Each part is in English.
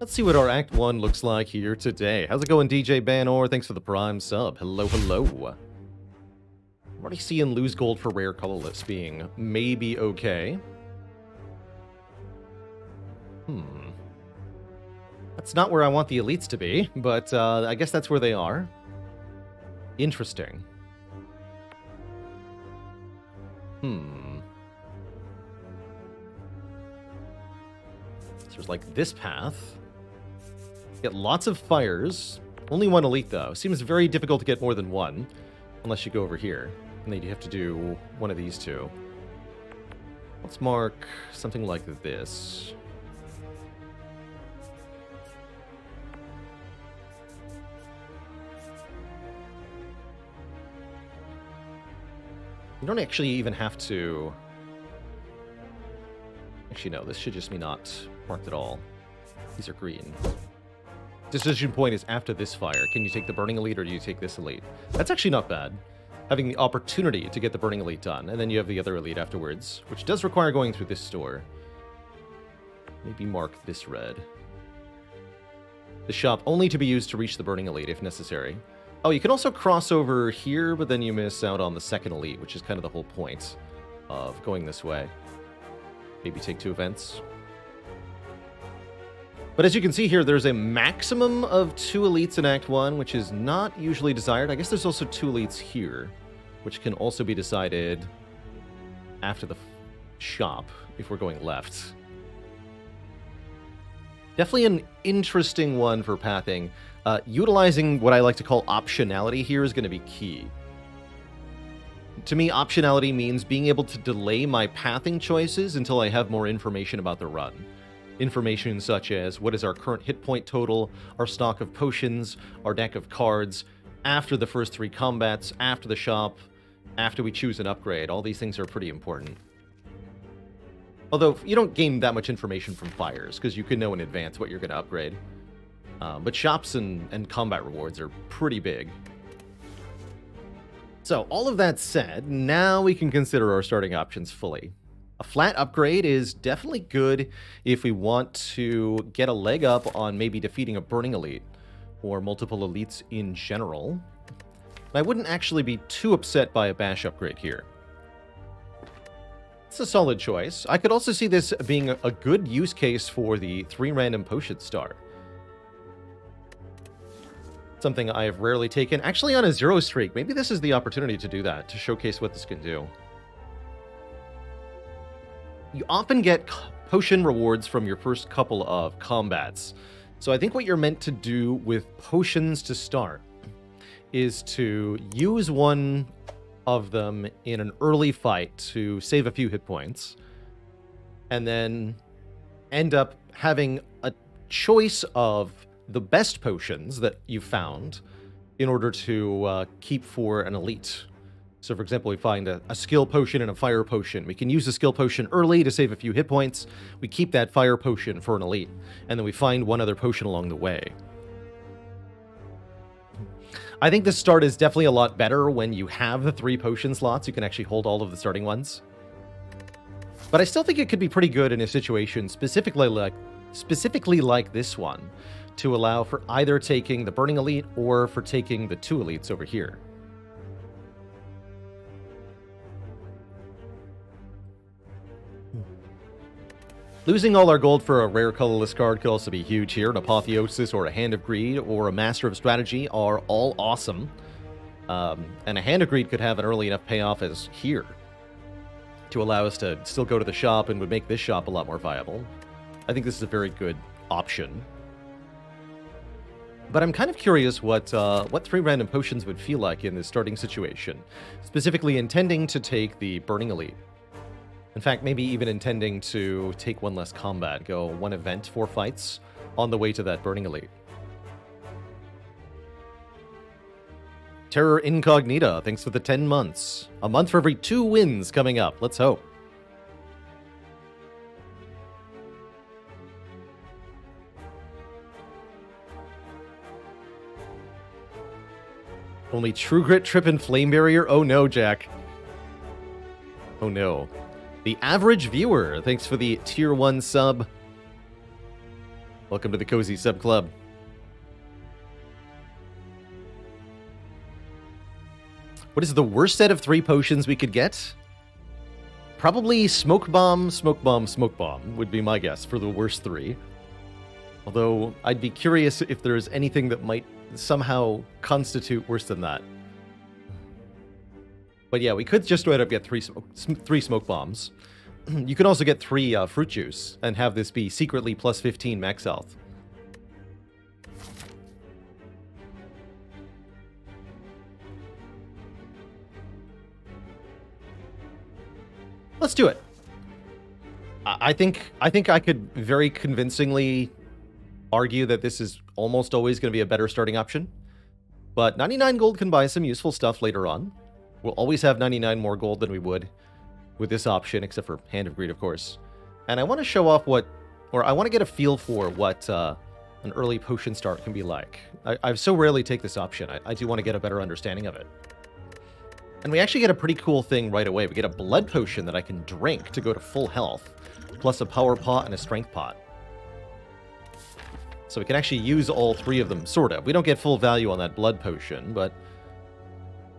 Let's see what our Act 1 looks like here today. How's it going, DJ Banor? Thanks for the Prime sub. Hello, hello. I'm already seeing lose gold for rare colorless being maybe okay. That's not where I want the elites to be, but I guess that's where they are. Interesting. So there's like this path. Get lots of fires. Only one elite, though. Seems very difficult to get more than one. Unless you go over here. And then you have to do one of these two. Let's mark something like this. You don't actually even have to... Actually, no. This should just be not marked at all. These are green. Decision point is after this fire. Can you take the Burning Elite or do you take this Elite? That's actually not bad. Having the opportunity to get the Burning Elite done, and then you have the other Elite afterwards, which does require going through this store. Maybe mark this red. The shop only to be used to reach the Burning Elite if necessary. Oh, you can also cross over here, but then you miss out on the second Elite, which is kind of the whole point of going this way. Maybe take 2 events. But as you can see here, there's a maximum of 2 elites in Act 1, which is not usually desired. I guess there's also 2 elites here, which can also be decided after the shop, if we're going left. Definitely an interesting one for pathing. Utilizing what I like to call optionality here is going to be key. To me, optionality means being able to delay my pathing choices until I have more information about the run. Information such as what is our current hit point total, our stock of potions, our deck of cards, after the first 3 combats, after the shop, after we choose an upgrade. All these things are pretty important. Although, you don't gain that much information from fires, because you can know in advance what you're going to upgrade. But shops and combat rewards are pretty big. So, all of that said, now we can consider our starting options fully. A flat upgrade is definitely good if we want to get a leg up on maybe defeating a Burning Elite, or multiple elites in general. I wouldn't actually be too upset by a bash upgrade here. It's a solid choice. I could also see this being a good use case for the 3 random potion star. Something I have rarely taken. Actually on a 0 streak, maybe this is the opportunity to do that, to showcase what this can do. You often get potion rewards from your first couple of combats. So I think what you're meant to do with potions to start is to use one of them in an early fight to save a few hit points, and then end up having a choice of the best potions that you found in order to keep for an elite. So, for example, we find a skill potion and a fire potion. We can use the skill potion early to save a few hit points. We keep that fire potion for an elite. And then we find one other potion along the way. I think this start is definitely a lot better when you have the 3 potion slots. You can actually hold all of the starting ones. But I still think it could be pretty good in a situation specifically like this one, to allow for either taking the Burning Elite or for taking the 2 elites over here. Losing all our gold for a rare colorless card could also be huge here. An Apotheosis or a Hand of Greed or a Master of Strategy are all awesome. And a Hand of Greed could have an early enough payoff as here to allow us to still go to the shop and would make this shop a lot more viable. I think this is a very good option. But I'm kind of curious what 3 random potions would feel like in this starting situation. Specifically intending to take the Burning Elite. In fact, maybe even intending to take 1 less combat, go 1 event, 4 fights, on the way to that Burning Elite. Terror Incognita, thanks for the 10 months. A month for every 2 wins coming up, let's hope. Only True Grit, Trip, and Flame Barrier? Oh no, Jack. Oh no. The Average Viewer, thanks for the Tier 1 sub. Welcome to the Cozy Sub Club. What is the worst set of 3 potions we could get? Probably Smoke Bomb, Smoke Bomb, Smoke Bomb would be my guess for the worst 3. Although, I'd be curious if there's anything that might somehow constitute worse than that. But yeah, we could just straight up get 3 Smoke Bombs. You can also get 3 Fruit Juice and have this be secretly plus 15 max health. Let's do it. I think I could very convincingly argue that this is almost always going to be a better starting option. But 99 gold can buy some useful stuff later on. We'll always have 99 more gold than we would with this option, except for Hand of Greed, of course. And I want to show off I want to get a feel for what an early potion start can be like. I so rarely take this option. I do want to get a better understanding of it. And we actually get a pretty cool thing right away. We get a blood potion that I can drink to go to full health, plus a power pot and a strength pot. So we can actually use all 3 of them, sort of. We don't get full value on that blood potion, but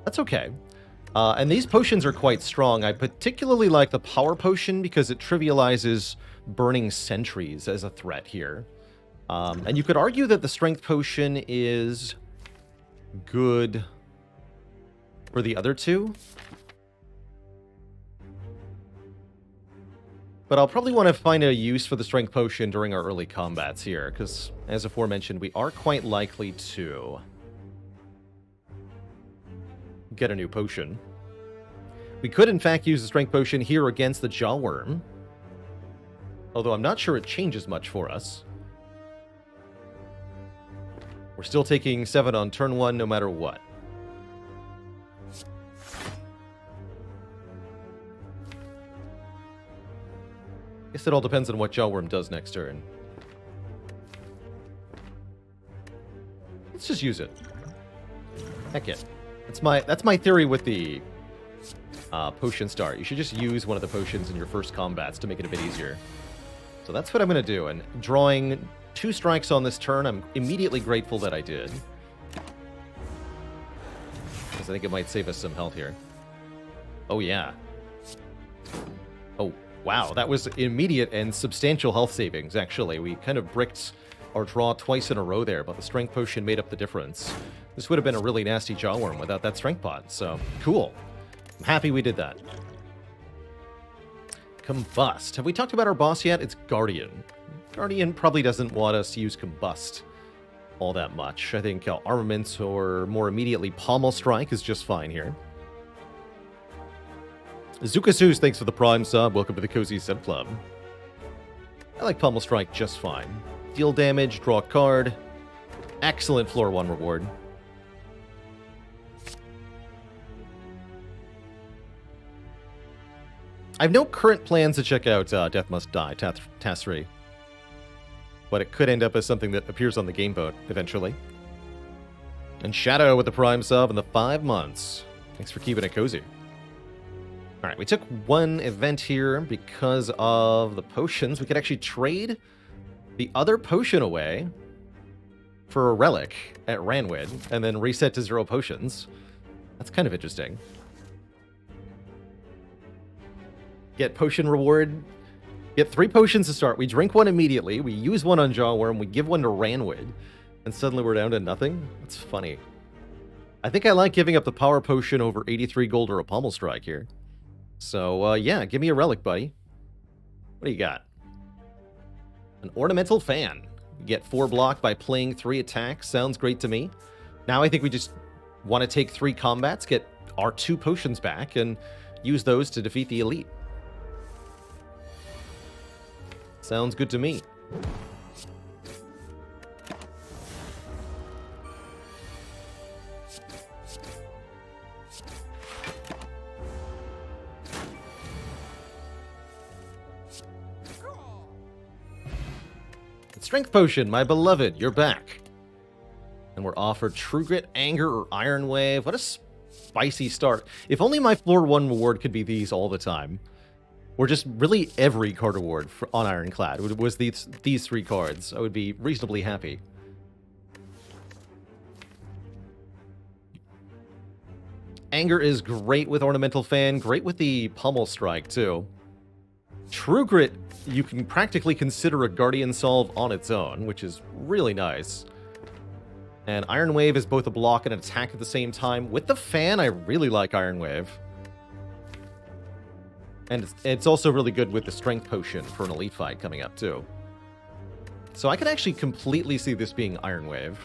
that's okay. And these potions are quite strong. I particularly like the power potion because it trivializes burning sentries as a threat here. And you could argue that the strength potion is good for the other 2. But I'll probably want to find a use for the strength potion during our early combats here, because, as aforementioned, we are quite likely to get a new potion. We could, in fact, use the strength potion here against the Jawworm, although I'm not sure it changes much for us. We're still taking 7 on turn 1 no matter what. Guess it all depends on what Jawworm does next turn. Let's just use it. Heck it. That's my theory with the potion start. You should just use one of the potions in your first combats to make it a bit easier. So that's what I'm going to do. And drawing 2 strikes on this turn, I'm immediately grateful that I did. Because I think it might save us some health here. Oh, yeah. Oh, wow. That was immediate and substantial health savings, actually. We kind of bricked our draw twice in a row there, but the strength potion made up the difference. This would have been a really nasty Jawworm without that strength pot, so cool. I'm happy we did that. Combust. Have we talked about our boss yet? It's Guardian. Guardian probably doesn't want us to use Combust all that much. I think Armament or more immediately Pommel Strike is just fine here. Zukasus, thanks for the Prime sub. Welcome to the Cozy Sub Club. I like Pommel Strike just fine. Deal damage, draw a card. Excellent floor 1 reward. I have no current plans to check out Death Must Die, Task 3. But it could end up as something that appears on the game vote eventually. And Shadow with the Prime sub in the 5 months. Thanks for keeping it cozy. Alright, we took 1 event here because of the potions. We could actually trade the other potion away for a relic at Ranwid and then reset to 0 potions. That's kind of interesting. Get potion reward. Get 3 potions to start. We drink 1 immediately. We use 1 on Jawworm. We give 1 to Ranwid. And suddenly we're down to nothing? That's funny. I think I like giving up the power potion over 83 gold or a Pommel Strike here. So, yeah, give me a relic, buddy. What do you got? An Ornamental Fan. You get 4 block by playing 3 attacks. Sounds great to me. Now I think we just want to take 3 combats, get our 2 potions back, and use those to defeat the elite. Sounds good to me. Strength Potion, my beloved, you're back. And we're offered True Grit, Anger, or Iron Wave. What a spicy start. If only my floor 1 reward could be these all the time. or just really every card reward on Ironclad was these 3 cards, I would be reasonably happy. Anger is great with Ornamental Fan, great with the Pummel Strike too. True Grit, you can practically consider a Guardian Solve on its own, which is really nice. And Iron Wave is both a block and an attack at the same time. With the Fan, I really like Iron Wave. And it's also really good with the Strength Potion for an Elite fight coming up too. So I could actually completely see this being Iron Wave.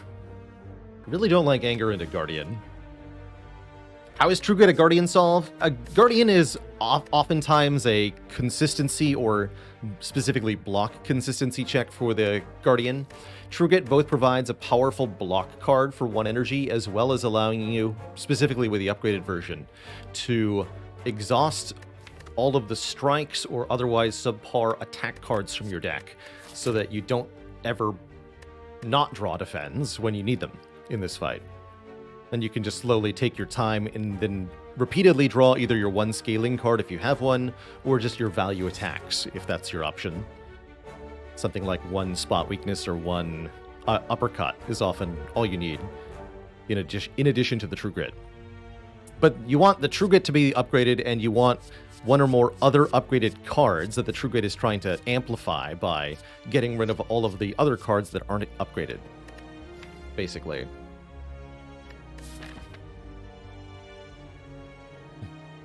I really don't like Anger into Guardian. How is True Grit a Guardian solve? A Guardian is oftentimes a consistency or specifically block consistency check for the Guardian. True Grit both provides a powerful block card for 1 energy, as well as allowing you, specifically with the upgraded version, to exhaust all of the strikes or otherwise subpar attack cards from your deck, so that you don't ever not draw defends when you need them in this fight. And you can just slowly take your time and then repeatedly draw either your 1 scaling card if you have one, or just your value attacks if that's your option. Something like 1 spot weakness or 1 uppercut is often all you need in addition to the True Grit. But you want the True Grit to be upgraded, and you want 1 or more other upgraded cards that the True Grit is trying to amplify by getting rid of all of the other cards that aren't upgraded, basically.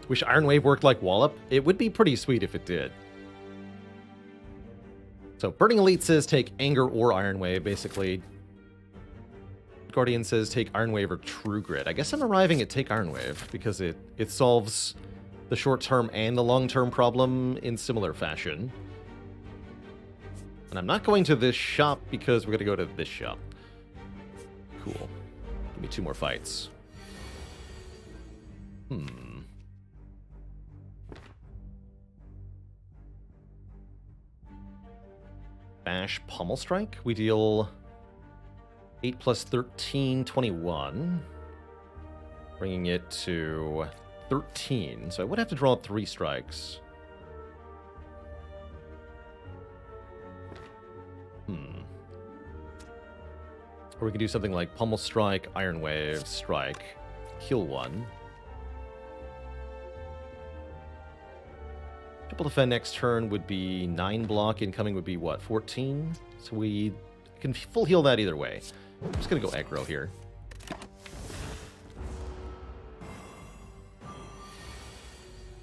Wish Iron Wave worked like Wallop. It would be pretty sweet if it did. So Burning Elite says take Anger or Iron Wave, basically. Guardian says take Iron Wave or True Grit. I guess I'm arriving at take Iron Wave, because it solves the short-term and the long-term problem in similar fashion. And I'm not going to this shop, because we're going to go to this shop. Cool. Give me 2 more fights. Bash Pummel Strike. We deal 8 plus 13, 21. Bringing it to 13. So I would have to draw 3 strikes. Or we can do something like Pummel Strike, Iron Wave, Strike, kill 1. Triple defend next turn would be 9 block. Incoming would be what, 14? So we can full heal that either way. I'm just going to go aggro here.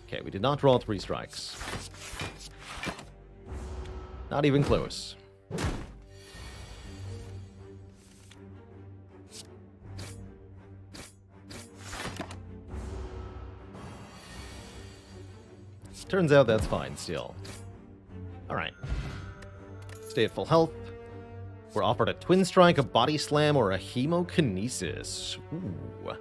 Okay, we did not draw 3 strikes. Not even close. Turns out that's fine still. Alright. Stay at full health. We're offered a Twin Strike, a Body Slam, or a Hemokinesis. Ooh.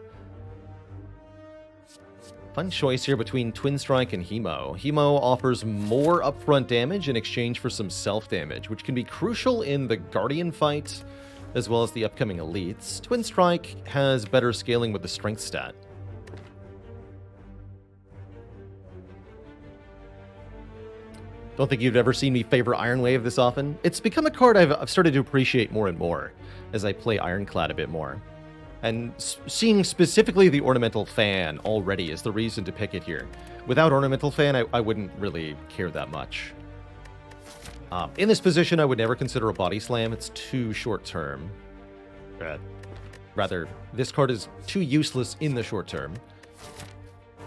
Fun choice here between Twin Strike and Hemo. Hemo offers more upfront damage in exchange for some self-damage, which can be crucial in the Guardian fight, as well as the upcoming Elites. Twin Strike has better scaling with the Strength stat. Don't think you've ever seen me favor Iron Wave this often. It's become a card I've started to appreciate more and more as I play Ironclad a bit more. And seeing specifically the Ornamental Fan already is the reason to pick it here. Without Ornamental Fan, I wouldn't really care that much. In this position, I would never consider a Body Slam. It's too short term. Rather, this card is too useless in the short term,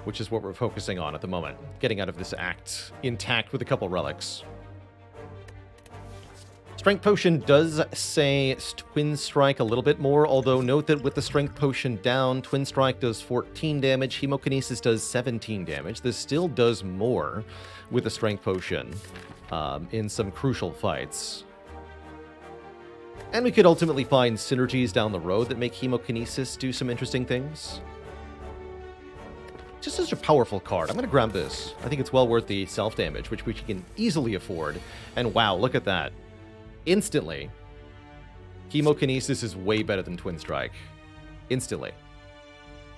which is what we're focusing on at the moment. Getting out of this act intact with a couple relics. Strength Potion does say Twin Strike a little bit more, although note that with the Strength Potion down, Twin Strike does 14 damage, Hemokinesis does 17 damage. This still does more with the Strength Potion in some crucial fights. And we could ultimately find synergies down the road that make Hemokinesis do some interesting things. Just such a powerful card. I'm going to grab this. I think it's well worth the self-damage, which we can easily afford. And wow, look at that. Instantly, Hemokinesis is way better than Twin Strike. Instantly.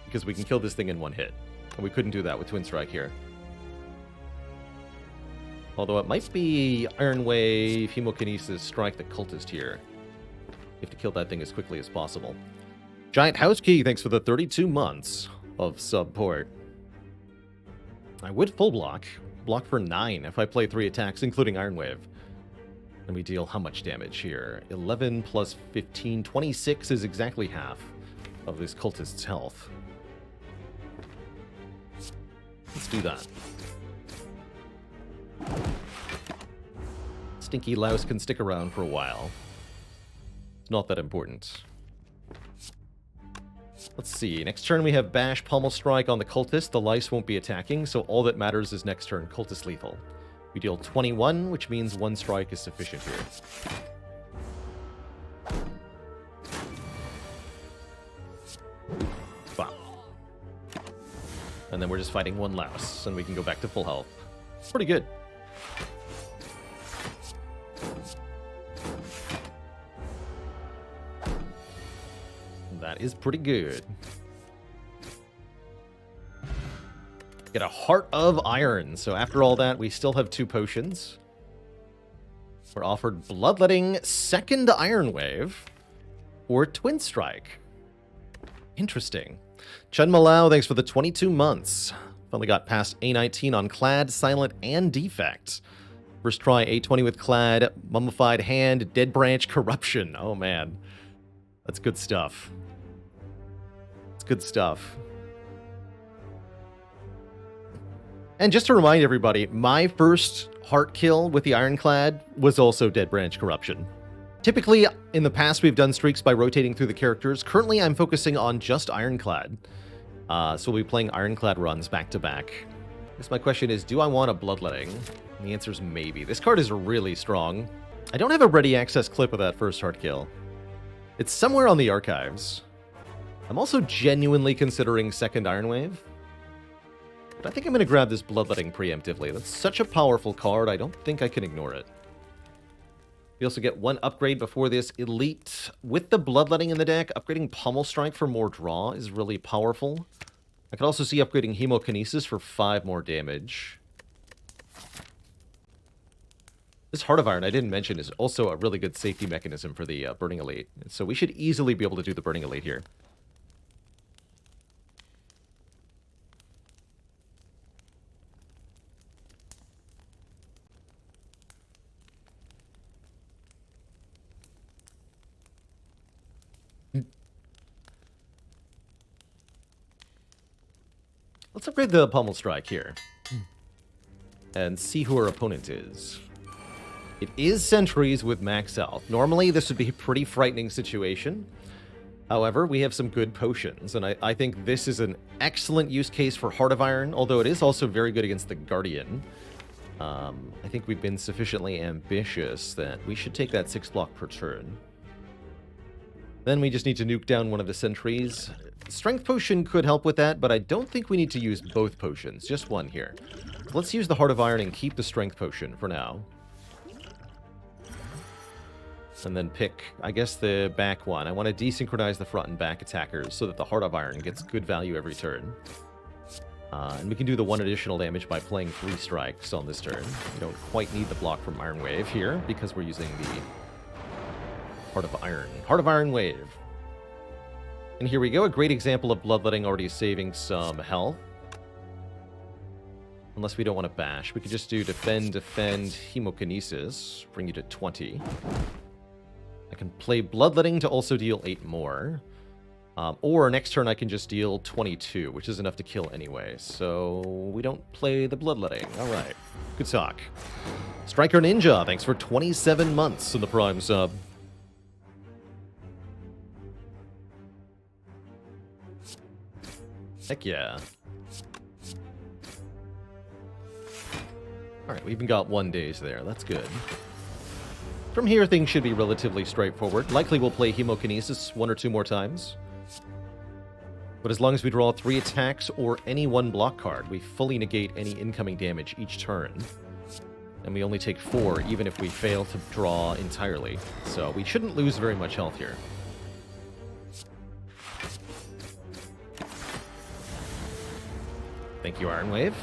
Because we can kill this thing in one hit. And we couldn't do that with Twin Strike here. Although it might be Iron Wave, Hemokinesis, Strike the Cultist here. You have to kill that thing as quickly as possible. Giant House Key, thanks for the 32 months of support. I would full block. Block for 9 if I play 3 attacks, including Iron Wave. And we deal how much damage here? 11 plus 15, 26 is exactly half of this cultist's health. Let's do that. Stinky Louse can stick around for a while. It's not that important. Let's see. Next turn we have Bash, Pommel Strike on the Cultist. The Lice won't be attacking, so all that matters is next turn Cultist lethal. We deal 21, which means 1 strike is sufficient here. Wow. And then we're just fighting 1 Louse, and we can go back to full health. Pretty good. That is pretty good. Get a Heart of Iron. So after all that, we still have 2 potions. We're offered Bloodletting, second Iron Wave, or Twin Strike. Interesting. Chun Malau, thanks for the 22 months. Finally got past A19 on Clad, Silent, and Defect. First try A20 with Clad, Mummified Hand, Dead Branch, Corruption. Oh man. That's good stuff. It's good stuff. And just to remind everybody, my first heart kill with the Ironclad was also Dead Branch Corruption. Typically, in the past, we've done streaks by rotating through the characters. Currently, I'm focusing on just Ironclad. So we'll be playing Ironclad runs back to back. I guess my question is, do I want a Bloodletting? And the answer is maybe. This card is really strong. I don't have a ready access clip of that first heart kill. It's somewhere on the archives. I'm also genuinely considering second Iron Wave. But I think I'm going to grab this Bloodletting preemptively. That's such a powerful card, I don't think I can ignore it. We also get 1 upgrade before this Elite. With the Bloodletting in the deck, upgrading Pommel Strike for more draw is really powerful. I could also see upgrading Hemokinesis for 5 more damage. This Heart of Iron, I didn't mention, is also a really good safety mechanism for the Burning Elite. So we should easily be able to do the Burning Elite here. Let's upgrade the Pommel Strike here. And see who our opponent is. It is Sentries with max health. Normally, this would be a pretty frightening situation. However, we have some good potions, and I think this is an excellent use case for Heart of Iron, although it is also very good against the Guardian. I think we've been sufficiently ambitious that we should take that 6 block per turn. Then we just need to nuke down one of the sentries. Strength Potion could help with that, but I don't think we need to use both potions, just one here. Let's use the Heart of Iron and keep the Strength Potion for now. And then pick, I guess, the back one. I want to desynchronize the front and back attackers so that the Heart of Iron gets good value every turn. And we can do the 1 additional damage by playing 3 strikes on this turn. We don't quite need the block from Iron Wave here because we're using the Heart of Iron. Heart of Iron Wave. And here we go, a great example of Bloodletting already saving some health. Unless we don't want to bash. We could just do Defend, Hemokinesis, bring you to 20. I can play Bloodletting to also deal 8 more. Or next turn I can just deal 22, which is enough to kill anyway. So we don't play the Bloodletting. Alright, good talk. Striker Ninja, thanks for 27 months in the Prime sub. Heck yeah. Alright, we even got 1 days there. That's good. From here, things should be relatively straightforward. Likely we'll play Hemokinesis 1 or 2 more times. But as long as we draw 3 attacks or any 1 block card, we fully negate any incoming damage each turn. And we only take 4, even if we fail to draw entirely. So we shouldn't lose very much health here. Thank you, Iron Wave.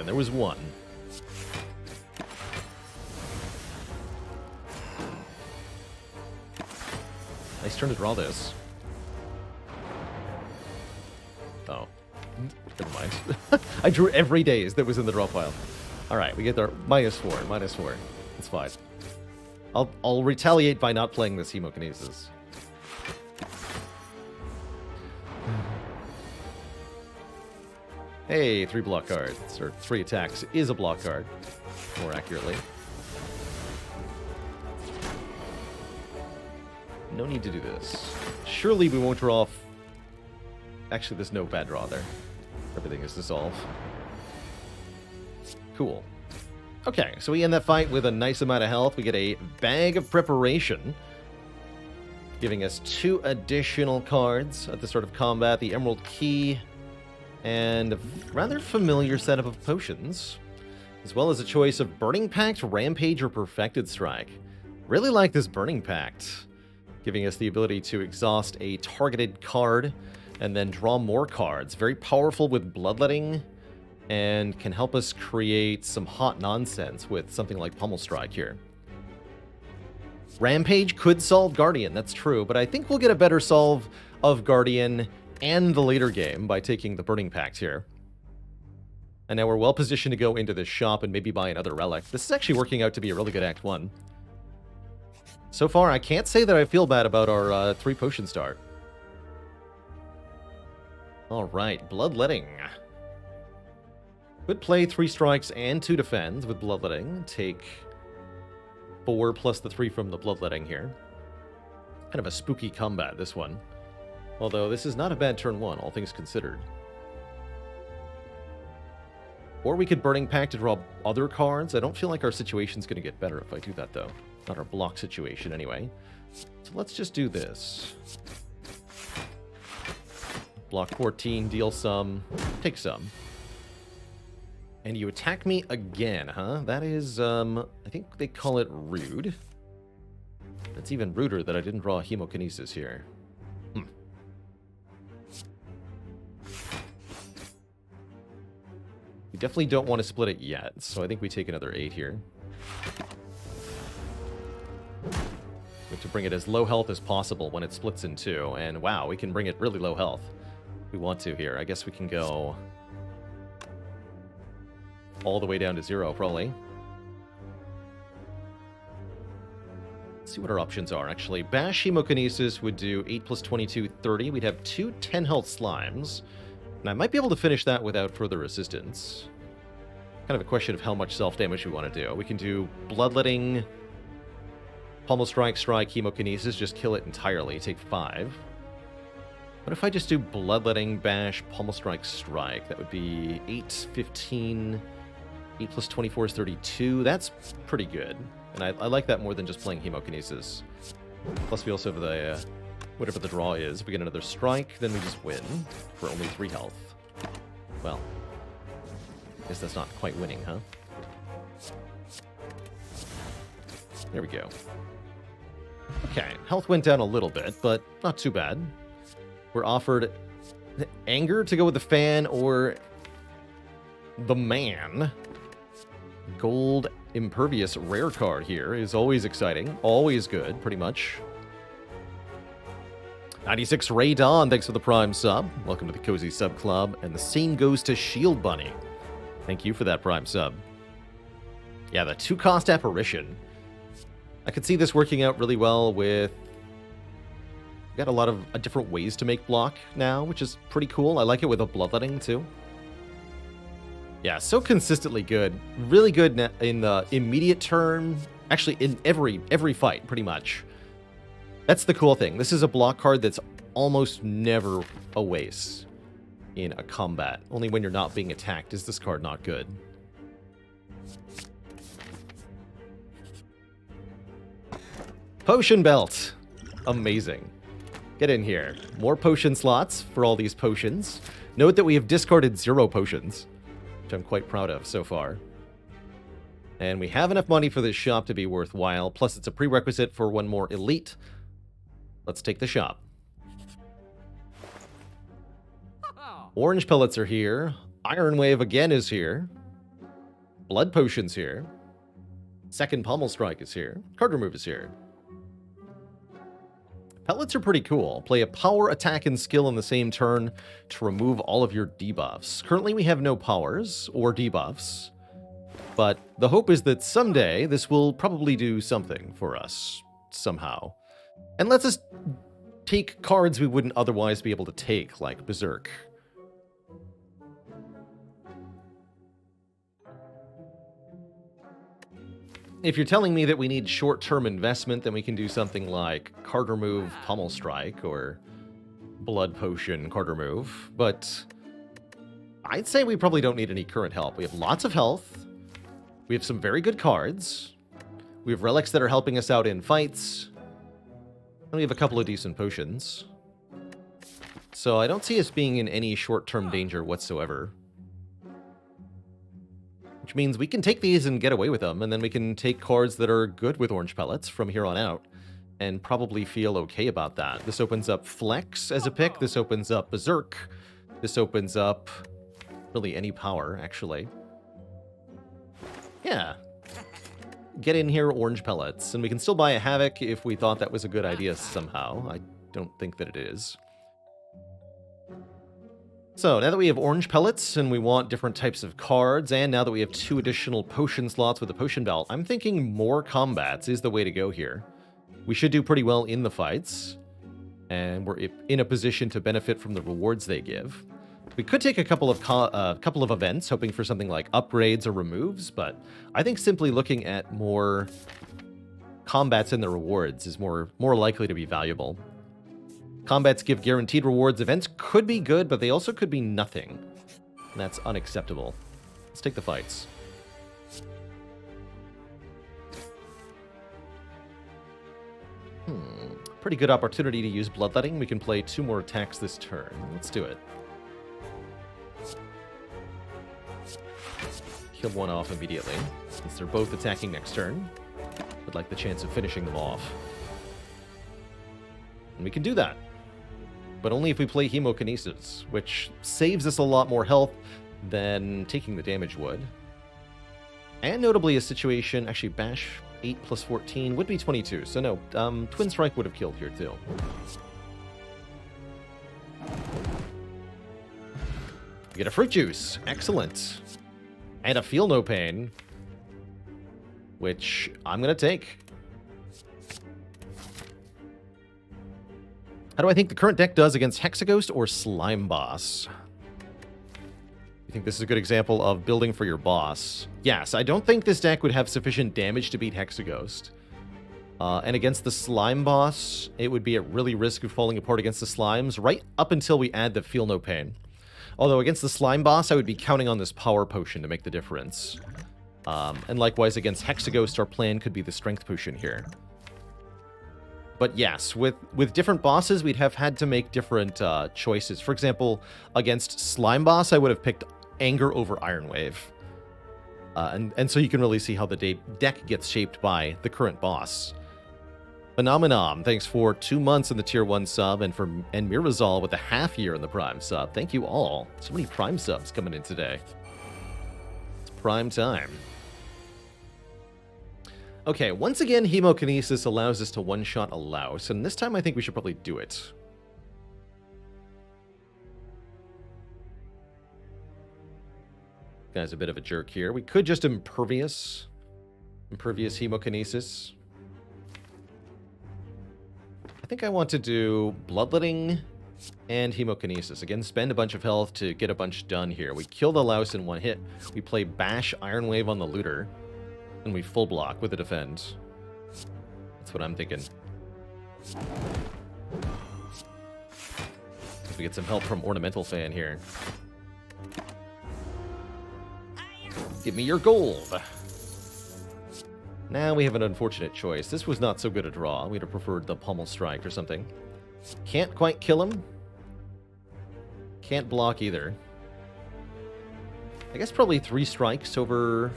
and there was one. Nice turn to draw this. Oh. Never mind. I drew every daze that was in the draw pile. Alright, we get our -4, -4. It's fine. I'll retaliate by not playing this Hemokinesis. Hey, 3 block cards, or 3 attacks is a block card, more accurately. No need to do this. Surely we won't draw off... Actually, there's no bad draw there. Everything is dissolved. Cool. Okay, so we end that fight with a nice amount of health. We get a Bag of Preparation, giving us 2 additional cards at the start of combat. The Emerald Key, and a rather familiar setup of potions, as well as a choice of Burning Pact, Rampage, or Perfected Strike. Really like this Burning Pact, giving us the ability to exhaust a targeted card and then draw more cards. Very powerful with Bloodletting, and can help us create some hot nonsense with something like Pummel Strike here. Rampage could solve Guardian, that's true, but I think we'll get a better solve of Guardian and the later game by taking the Burning Pact here. And now we're well positioned to go into this shop and maybe buy another relic. This is actually working out to be a really good Act 1. So far, I can't say that I feel bad about our 3 potion start. Alright, Bloodletting. Could play 3 strikes and 2 defends with Bloodletting. Take 4 plus the 3 from the Bloodletting here. Kind of a spooky combat, this one. Although this is not a bad turn 1, all things considered. Or we could Burning Pact to draw other cards. I don't feel like our situation's going to get better if I do that, though. Not our block situation, anyway. So let's just do this. Block 14, deal some, take some. And you attack me again, huh? That is, I think they call it rude. It's even ruder that I didn't draw Hemokinesis here. We definitely don't want to split it yet, so I think we take another 8 here. We have to bring it as low health as possible when it splits in 2, and wow, we can bring it really low health. We want to here. I guess we can go all the way down to 0, probably. Let's see what our options are, actually. Bash Hemokinesis would do 8 plus 22, 30. We'd have 2 10 health slimes. And I might be able to finish that without further assistance. Kind of a question of how much self-damage we want to do. We can do Bloodletting, Pummel Strike, Hemokinesis, just kill it entirely, take 5. What if I just do Bloodletting, Bash, Pummel Strike, Strike? That would be 8, 15, 8 plus 24 is 32. That's pretty good. And I like that more than just playing Hemokinesis. Plus we also have the, whatever the draw is. If we get another Strike, then we just win for only 3 health. Well, I guess that's not quite winning, huh? There we go. Okay, health went down a little bit, but not too bad. We're offered Anger to go with the fan, or the Man. Gold Impervious rare card here is always exciting. Always good, pretty much. 96 Ray Dawn, thanks for the Prime sub. Welcome to the Cozy Sub Club. And the same goes to Shield Bunny. Thank you for that Prime sub. Yeah, the 2-cost Apparition. I could see this working out really well with... We've got a lot of different ways to make block now, which is pretty cool. I like it with a Bloodletting, too. Yeah, so consistently good. Really good in the immediate turn. Actually, in every fight, pretty much. That's the cool thing. This is a block card that's almost never a waste in a combat. Only when you're not being attacked is this card not good. Potion Belt. Amazing. Get in here. More potion slots for all these potions. Note that we have discarded 0 potions, which I'm quite proud of so far. And we have enough money for this shop to be worthwhile, plus it's a prerequisite for one more elite. Let's take the shop. Orange pellets are here. Iron Wave again is here. Blood Potion's here. Second Pommel Strike is here. Card Remove is here. Pellets are pretty cool. Play a power, attack, and skill in the same turn to remove all of your debuffs. Currently, we have no powers or debuffs, but the hope is that someday this will probably do something for us, somehow. And lets us take cards we wouldn't otherwise be able to take, like Berserk. If you're telling me that we need short-term investment, then we can do something like Card Remove, Pommel Strike, or Blood Potion, Card Remove. But I'd say we probably don't need any current help. We have lots of health. We have some very good cards. We have relics that are helping us out in fights. And we have a couple of decent potions. So I don't see us being in any short-term danger whatsoever. Which means we can take these and get away with them, and then we can take cards that are good with orange pellets from here on out, and probably feel okay about that. This opens up Flex as a pick, this opens up Berserk, this opens up really any power, actually. Yeah. Get in here, orange pellets, and we can still buy a Havoc if we thought that was a good idea somehow. I don't think that it is. So, now that we have orange pellets, and we want different types of cards, and now that we have 2 additional potion slots with the potion belt, I'm thinking more combats is the way to go here. We should do pretty well in the fights, and we're in a position to benefit from the rewards they give. We could take a couple of events, hoping for something like upgrades or removes, but I think simply looking at more combats and the rewards is more likely to be valuable. Combats give guaranteed rewards. Events could be good, but they also could be nothing. And that's unacceptable. Let's take the fights. Pretty good opportunity to use Bloodletting. We can play 2 more attacks this turn. Let's do it. Kill one off immediately, since they're both attacking next turn. Would like the chance of finishing them off. And we can do that. But only if we play Hemokinesis, which saves us a lot more health than taking the damage would. And notably a situation, actually Bash 8 plus 14 would be 22, so no, Twin Strike would have killed here too. We get a Fruit Juice, excellent. And a Feel No Pain, which I'm going to take. How do I think the current deck does against Hexaghost or Slime Boss? You think this is a good example of building for your boss? Yes, I don't think this deck would have sufficient damage to beat Hexaghost. And against the Slime Boss, it would be at really risk of falling apart against the Slimes right up until we add the Feel No Pain. Although against the Slime Boss, I would be counting on this Power Potion to make the difference. And likewise against Hexaghost, our plan could be the Strength Potion here. But yes, with different bosses, we'd have had to make different choices. For example, against Slime Boss, I would have picked Anger over Iron Wave. And so you can really see how the deck gets shaped by the current boss. Phenomenon, thanks for 2 months in the Tier 1 sub, and Mirazal with a half year in the Prime sub. Thank you all. So many Prime subs coming in today. It's prime time. Okay, once again, Hemokinesis allows us to one-shot a Louse, and this time I think we should probably do it. Guy's a bit of a jerk here. We could just Impervious Hemokinesis. I think I want to do Bloodletting and Hemokinesis. Again, spend a bunch of health to get a bunch done here. We kill the Louse in 1 hit. We play Bash Iron Wave on the Looter. And we full block with a Defend. That's what I'm thinking. We get some help from Ornamental Fan here. Give me your gold. Now we have an unfortunate choice. This was not so good a draw. We'd have preferred the Pommel Strike or something. Can't quite kill him. Can't block either. I guess probably 3 strikes over...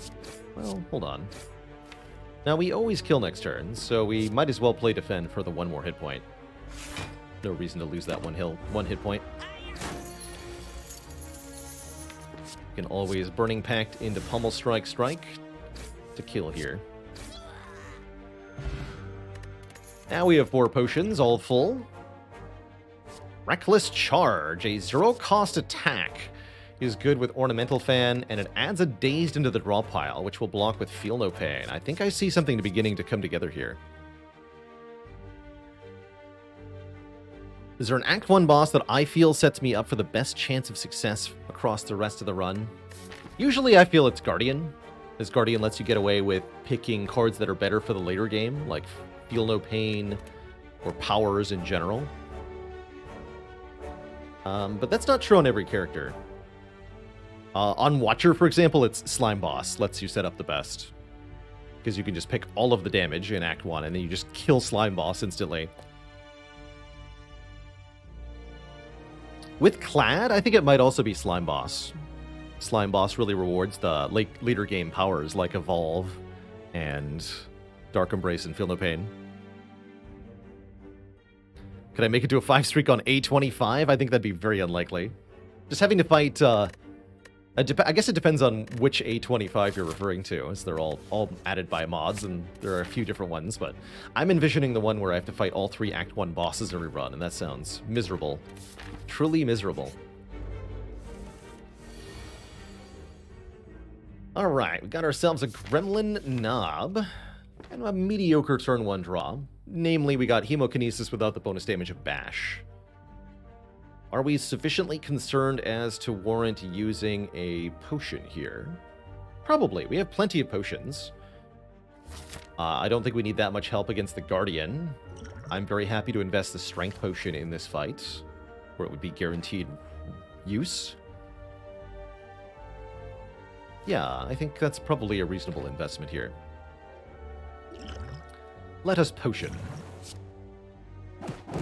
Well, hold on. Now, we always kill next turn, so we might as well play Defend for the 1 more hit point. No reason to lose that 1 hit point. You can always Burning Pact into Pummel Strike to kill here. Now we have 4 potions, all full. Reckless Charge, a 0-cost attack, is good with Ornamental Fan, and it adds a Dazed into the draw pile, which will block with Feel No Pain. I think I see something beginning to come together here. Is there an Act 1 boss that I feel sets me up for the best chance of success across the rest of the run? Usually I feel it's Guardian, as Guardian lets you get away with picking cards that are better for the later game, like Feel No Pain or Powers in general. But that's not true on every character. On Watcher, for example, it's Slime Boss lets you set up the best. Because you can just pick all of the damage in Act 1, and then you just kill Slime Boss instantly. With Clad, I think it might also be Slime Boss. Slime Boss really rewards the later game powers like Evolve and Dark Embrace and Feel No Pain. Could I make it to a 5 streak on A25? I think that'd be very unlikely. Just having to fight, I guess it depends on which A25 you're referring to, as they're all added by mods, and there are a few different ones, but I'm envisioning the one where I have to fight all 3 Act 1 bosses every run, and that sounds miserable. Truly miserable. Alright, we got ourselves a Gremlin Knob, and a mediocre turn 1 draw. Namely, we got Hemokinesis without the bonus damage of Bash. Are we sufficiently concerned as to warrant using a potion here? Probably. We have plenty of potions. I don't think we need that much help against the Guardian. I'm very happy to invest the Strength Potion in this fight, where it would be guaranteed use. Yeah, I think that's probably a reasonable investment here. Let us potion. I'm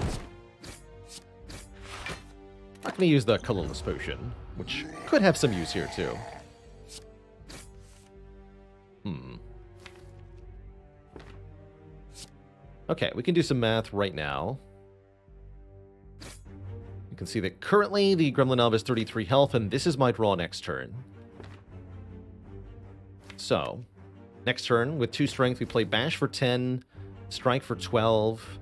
not going to use the colorless potion, which could have some use here too. Okay, we can do some math right now. You can see that currently the Gremlin Knob is 33 health, and this is my draw next turn. So, next turn, with 2 strength, we play Bash for 10, Strike for 12,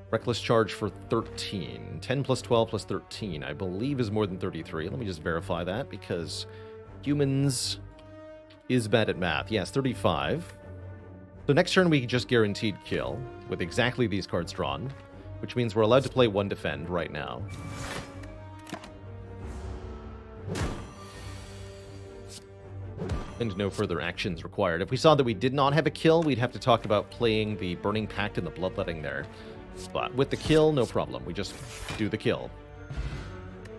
Reckless Charge for 13. 10 plus 12 plus 13, I believe, is more than 33. Let me just verify that, because humans is bad at math. Yes, 35. So next turn, we just guaranteed kill with exactly these cards drawn, which means we're allowed to play 1 defend right now. And no further actions required. If we saw that we did not have a kill, we'd have to talk about playing the Burning Pact and the Bloodletting there. But with the kill, no problem. We just do the kill.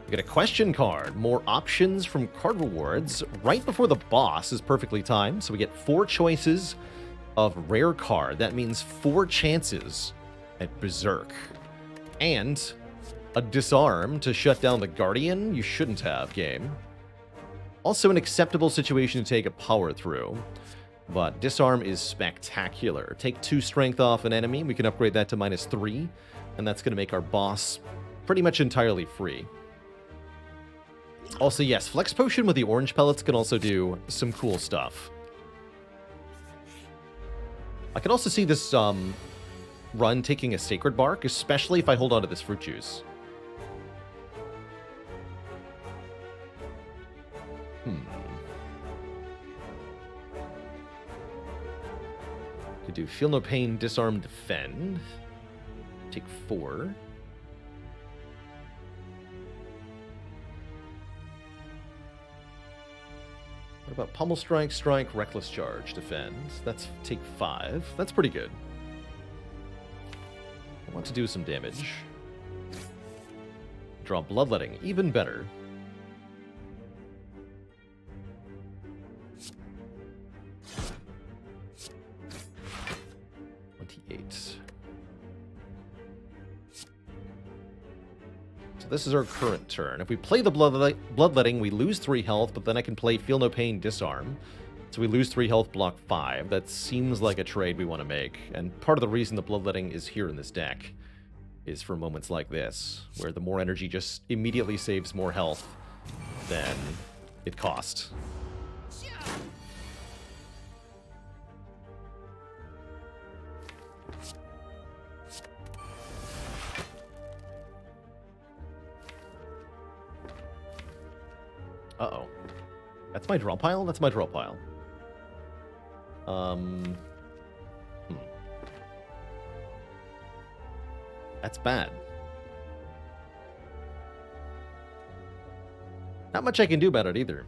We get a question card. More options from card rewards. Right before the boss is perfectly timed, so we get 4 choices of rare card. That means 4 chances at Berserk. And a disarm to shut down the Guardian you shouldn't have game. Also an acceptable situation to take a power through, but disarm is spectacular. Take 2 strength off an enemy, we can upgrade that to -3, and that's going to make our boss pretty much entirely free. Also, yes, Flex Potion with the orange pellets can also do some cool stuff. I can also see this run taking a Sacred Bark, especially if I hold on to this fruit juice. Could do Feel No Pain, Disarm, Defend. Take 4. What about Pummel Strike, Strike, Reckless Charge, Defend? That's take 5. That's pretty good. I want to do some damage. Draw Bloodletting, even better. 28. So this is our current turn. If we play the Bloodletting, we lose 3 health, but then I can play Feel No Pain, Disarm. So we lose 3 health, block 5. That seems like a trade we want to make. And part of the reason the Bloodletting is here in this deck is for moments like this, where the more energy just immediately saves more health than it cost. Uh-oh. That's my draw pile? That's my draw pile. That's bad. Not much I can do about it either.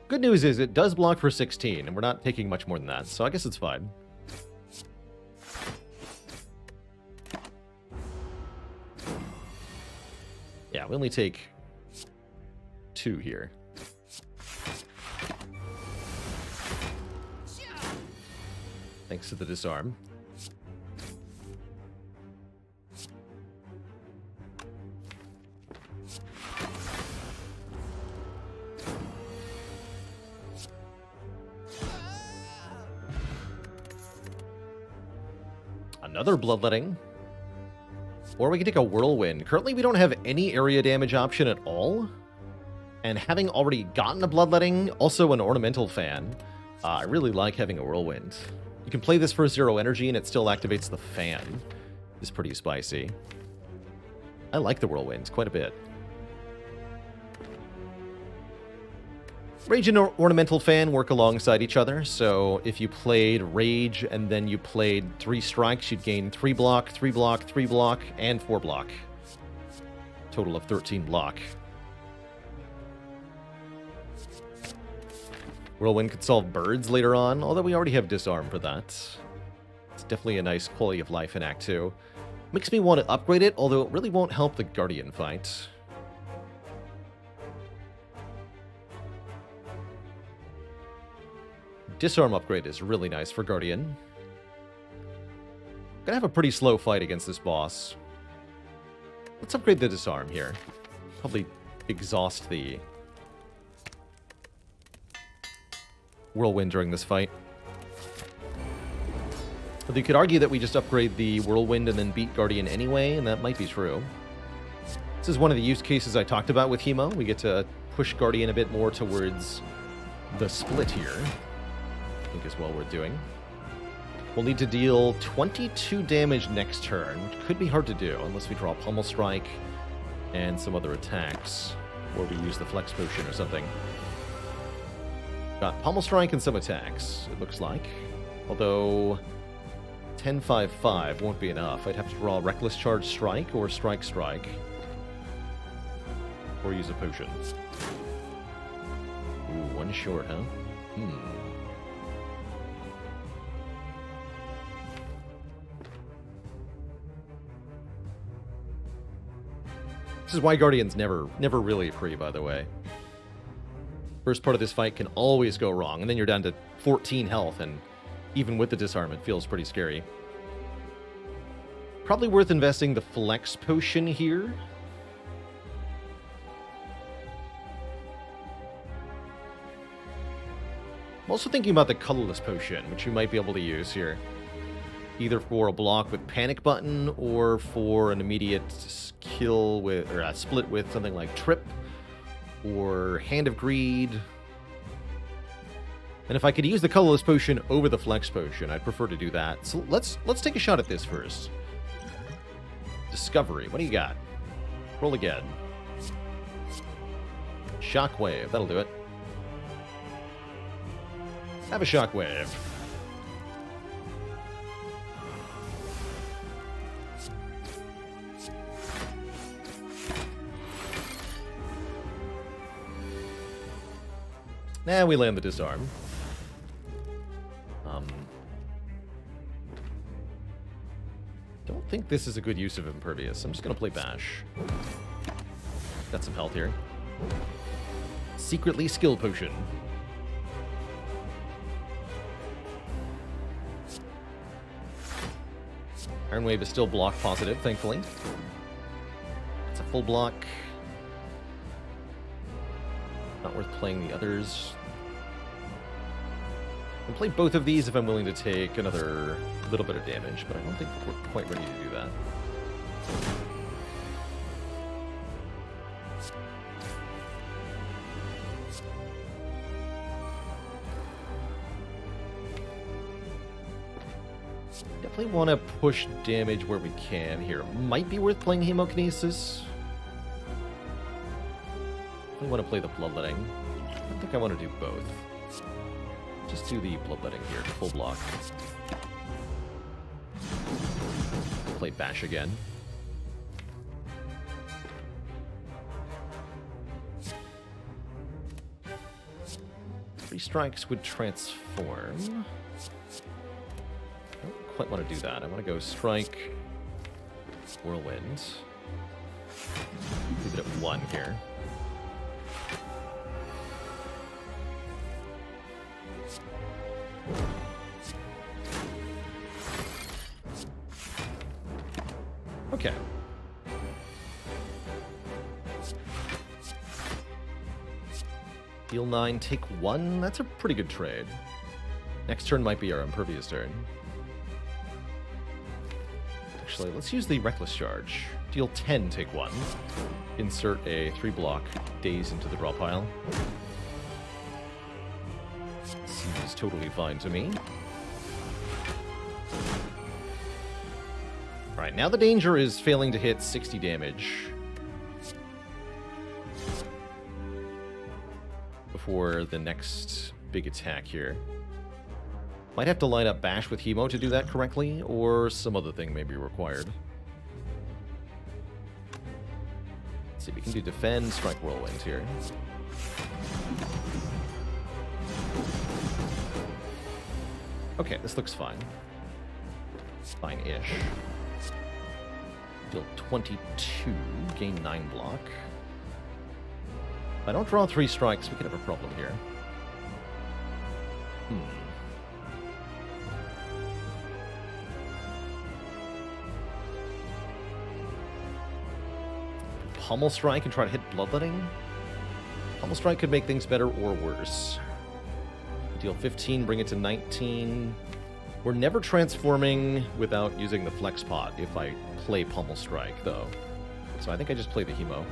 Good news is it does block for 16, and we're not taking much more than that, so I guess it's fine. Yeah, we only take 2 here. Thanks to the disarm. Another bloodletting. Or we can take a whirlwind. Currently, we don't have any area damage option at all. And having already gotten a bloodletting, also an ornamental fan, I really like having a whirlwind. You can play this for 0 energy and it still activates the fan. It's pretty spicy. I like the whirlwind quite a bit. Rage and Ornamental Fan work alongside each other, so if you played Rage and then you played 3 strikes, you'd gain 3 block, 3 block, 3 block, and 4 block. Total of 13 block. Whirlwind could solve birds later on, although we already have Disarm for that. It's definitely a nice quality of life in Act 2. Makes me want to upgrade it, although it really won't help the Guardian fight. Disarm upgrade is really nice for Guardian. Gonna have a pretty slow fight against this boss. Let's upgrade the Disarm here. Probably exhaust the Whirlwind during this fight. But you could argue that we just upgrade the Whirlwind and then beat Guardian anyway, and that might be true. This is one of the use cases I talked about with Hemo. We get to push Guardian a bit more towards the split here. I think is what we're doing. We'll need to deal 22 damage next turn, which could be hard to do unless we draw Pummel Strike and some other attacks, or we use the Flex Potion or something. Got Pummel Strike and some attacks, it looks like. Although 10-5-5 won't be enough. I'd have to draw Reckless Charge Strike or Strike Strike. Or use a potion. Ooh, 1 short, huh? This is why Guardian's never really free, by the way. First part of this fight can always go wrong, and then you're down to 14 health, and even with the disarm, it feels pretty scary. Probably worth investing the Flex Potion here. I'm also thinking about the Colorless Potion, which you might be able to use here. Either for a block with Panic Button, or for an immediate kill with, or a split with something like Trip, or Hand of Greed. And if I could use the Colorless Potion over the Flex Potion, I'd prefer to do that. So let's take a shot at this first. Discovery, what do you got? Roll again. Shockwave, that'll do it. Have a Shockwave. Nah, we land the disarm. Don't think this is a good use of Impervious. I'm just gonna play Bash. Got some health here. Secretly Skill Potion. Iron Wave is still block positive, thankfully. It's a full block. Not worth playing the others. I can play both of these if I'm willing to take another little bit of damage, but I don't think we're quite ready to do that. Definitely want to push damage where we can here. Might be worth playing Hemokinesis. I want to play the Bloodletting. I think I want to do both. Just do the Bloodletting here, full block. Play Bash again. Three strikes would transform. I don't quite want to do that. I want to go Strike, Whirlwind. Leave it at 1 here. Okay. Deal 9, take 1. That's a pretty good trade. Next turn might be our Impervious turn. Actually, let's use the Reckless Charge. Deal 10, take 1. Insert a 3-block Daze into the draw pile. Seems totally fine to me. Alright, now the danger is failing to hit 60 damage before the next big attack here. Might have to line up Bash with Hemo to do that correctly, or some other thing may be required. Let's see, we can do Defend, Strike, Whirlwind here. Okay, this looks fine. Fine-ish. Deal 22, gain 9 block. If I don't draw 3 strikes, we could have a problem here. Pummel Strike and try to hit Bloodletting? Pummel Strike could make things better or worse. Deal 15, bring it to 19. We're never transforming without using the Flex Pot if I play Pummel Strike, though. So I think I just play the Hemo.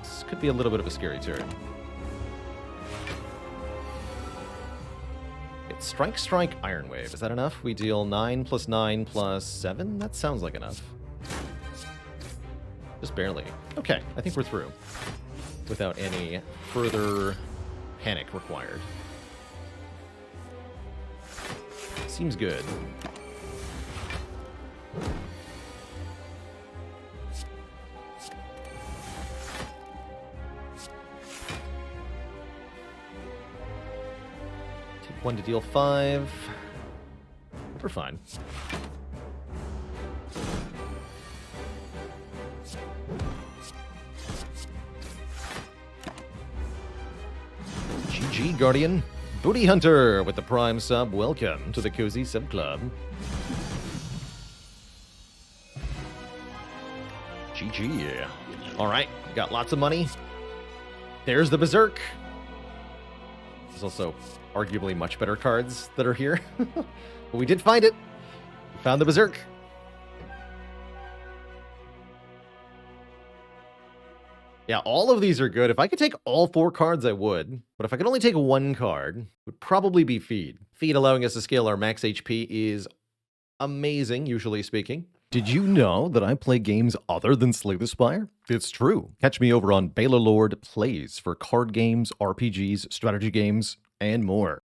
This could be a little bit of a scary turn. It's Strike, Strike, Iron Wave. Is that enough? We deal 9 plus 9 plus 7? That sounds like enough. Just barely. Okay, I think we're through. Without any further panic required. Seems good. Take 1 to deal 5. We're fine. GG, Guardian. Booty Hunter with the Prime sub. Welcome to the Cozy Sub Club. GG. Alright, got lots of money. There's the Berserk. There's also arguably much better cards that are here. But we did find it. We found the Berserk. Yeah, all of these are good. If I could take all 4 cards, I would. But if I could only take 1 card, it would probably be Feed. Feed allowing us to scale our max HP is amazing, usually speaking. Did you know that I play games other than Slay the Spire? It's true. Catch me over on Baalorlord Plays for card games, RPGs, strategy games, and more.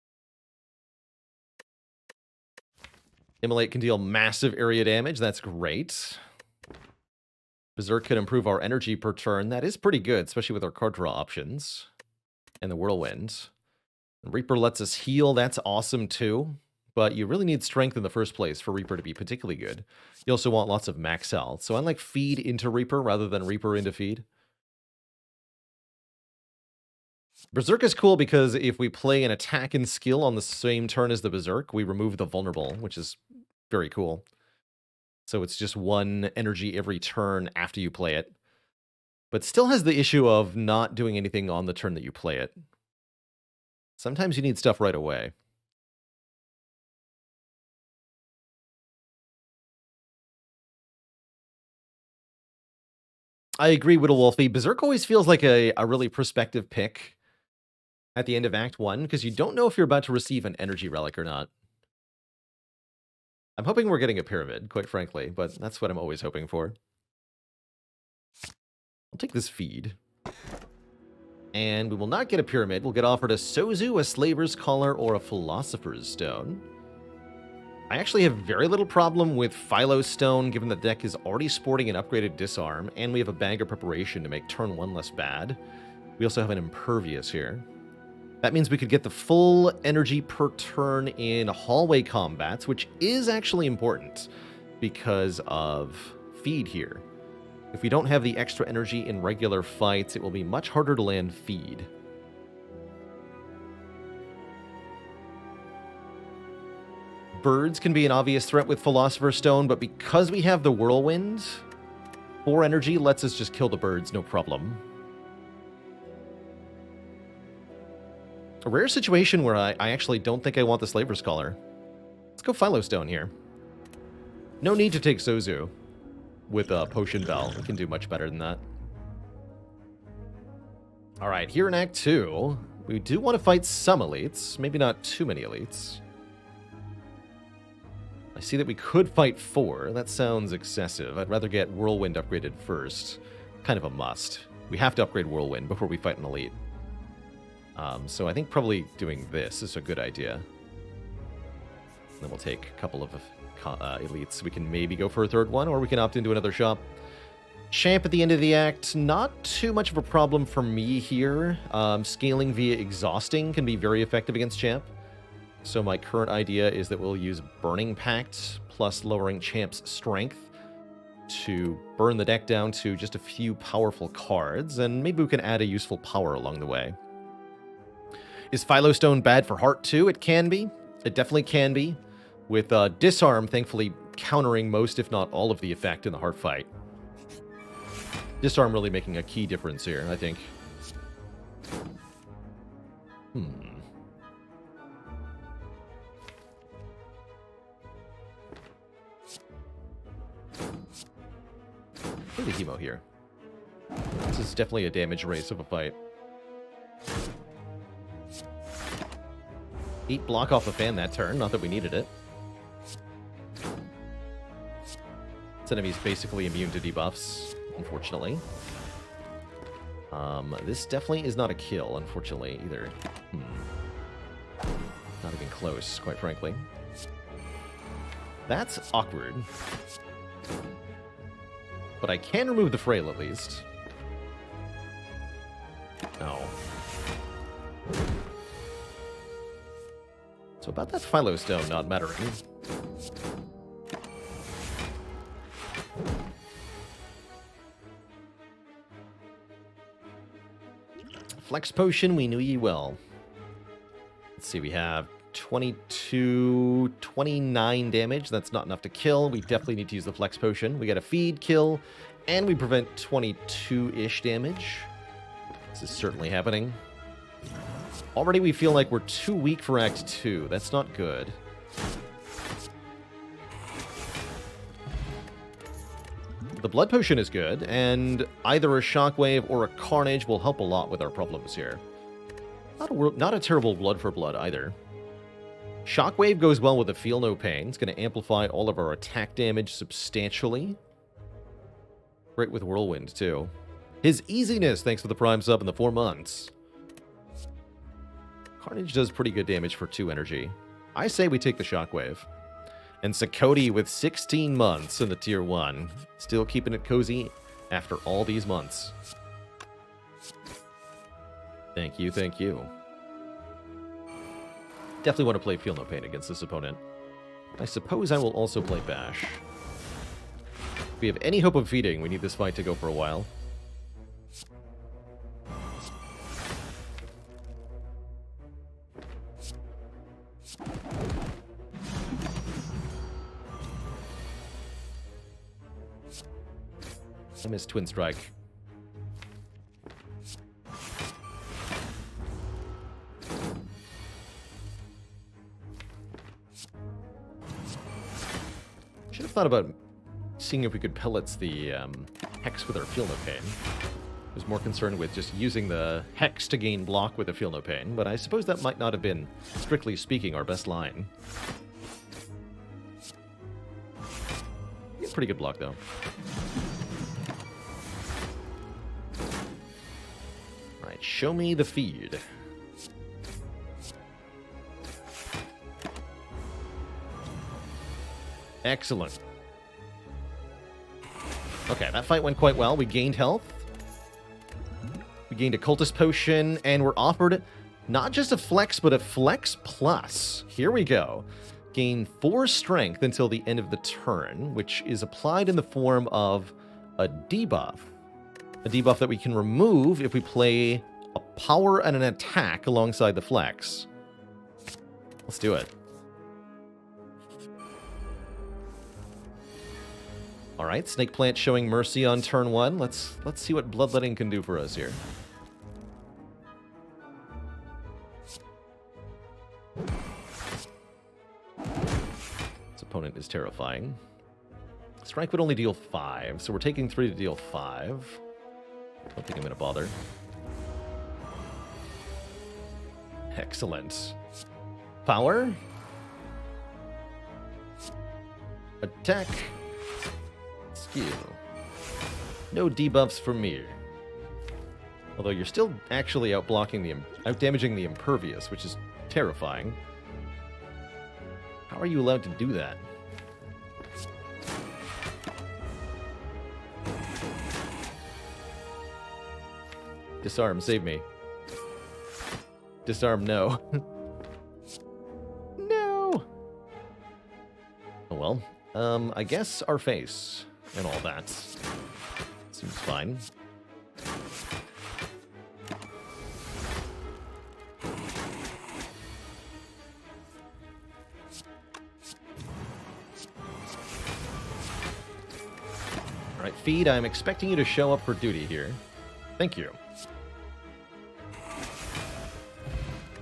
Immolate can deal massive area damage. That's great. Berserk can improve our energy per turn. That is pretty good, especially with our card draw options. And the Whirlwind. Reaper lets us heal. That's awesome too. But you really need strength in the first place for Reaper to be particularly good. You also want lots of max health. So I like Feed into Reaper rather than Reaper into Feed. Berserk is cool because if we play an attack and skill on the same turn as the Berserk, we remove the vulnerable, which is very cool. So it's just 1 energy every turn after you play it. But still has the issue of not doing anything on the turn that you play it. Sometimes you need stuff right away. I agree, Whittle Wolfie. Berserk always feels like a really prospective pick at the end of Act 1, because you don't know if you're about to receive an energy relic or not. I'm hoping we're getting a pyramid, quite frankly, but that's what I'm always hoping for. I'll take this feed. And we will not get a pyramid. We'll get offered a Sozu, a Slaver's Collar, or a Philosopher's Stone. I actually have very little problem with Philo Stone, given the deck is already sporting an upgraded Disarm, and we have a Bag of Preparation to make turn 1 less bad. We also have an Impervious here. That means we could get the full energy per turn in hallway combats, which is actually important because of feed here. If we don't have the extra energy in regular fights, it will be much harder to land feed. Birds can be an obvious threat with Philosopher's Stone, but because we have the Whirlwind, 4 energy lets us just kill the birds, no problem. A rare situation where I actually don't think I want the Slaver's Collar. Let's go Philo Stone here. No need to take Sozu with Potion Bell. We can do much better than that. Alright, here in Act 2, we do want to fight some elites. Maybe not too many elites. I see that we could fight 4. That sounds excessive. I'd rather get Whirlwind upgraded first. Kind of a must. We have to upgrade Whirlwind before we fight an elite. So I think probably doing this is a good idea. And then we'll take a couple of elites. We can maybe go for a third one, or we can opt into another shop. Champ at the end of the act, not too much of a problem for me here. Scaling via exhausting can be very effective against Champ. So my current idea is that we'll use Burning Pact plus lowering Champ's strength to burn the deck down to just a few powerful cards, and maybe we can add a useful power along the way. Is Philo Stone bad for Heart too? It can be. It definitely can be. With Disarm, thankfully, countering most, if not all, of the effect in the Heart fight. Disarm really making a key difference here, I think. Play the Hemo here. This is definitely a damage race of a fight. 8 block off the fan that turn, not that we needed it. This enemy's basically immune to debuffs, unfortunately. This definitely is not a kill, unfortunately, either. Not even close, quite frankly. That's awkward. But I can remove the Frail, at least. No. So about that Philo Stone not mattering. Flex Potion, we knew ye well. Let's see, we have 22, 29 damage. That's not enough to kill. We definitely need to use the Flex Potion. We got a feed, kill, and we prevent 22-ish damage. This is certainly happening. Already we feel like we're too weak for Act 2. That's not good. The Blood Potion is good, and either a Shockwave or a Carnage will help a lot with our problems here. Not a terrible Blood for Blood either. Shockwave goes well with a Feel No Pain. It's going to amplify all of our attack damage substantially. Great with Whirlwind, too. His Easiness, thanks for the Prime sub in the 4 months. Carnage does pretty good damage for 2 energy. I say we take the Shockwave. And Sakoti with 16 months in the Tier 1. Still keeping it cozy after all these months. Thank you, thank you. Definitely want to play Feel No Pain against this opponent. I suppose I will also play Bash. If we have any hope of feeding, we need this fight to go for a while. I missed Twin Strike. Should have thought about seeing if we could Pellets the Hex with our Feel No Pain. I was more concerned with just using the Hex to gain block with a Feel No Pain, but I suppose that might not have been, strictly speaking, our best line. pretty good block, though. All right, show me the feed. Excellent. Okay, that fight went quite well. We gained health. We gained a cultist potion, and we're offered not just a flex, but a flex plus. Here we go. Gain 4 strength until the end of the turn, which is applied in the form of a debuff. A debuff that we can remove if we play a power and an attack alongside the flex. Let's do it. All right, Snake Plant showing mercy on turn 1. Let's see what Bloodletting can do for us here. This opponent is terrifying. Strike would only deal 5, so we're taking 3 to deal 5. Don't think I'm going to bother. Excellent. Power. Attack. Skill. No debuffs from me. Although you're still actually out-damaging the Impervious, which is terrifying. How are you allowed to do that? Disarm, save me. Disarm, no. No! Oh well. I guess our face and all that seems fine. Alright, Feed, I'm expecting you to show up for duty here. Thank you.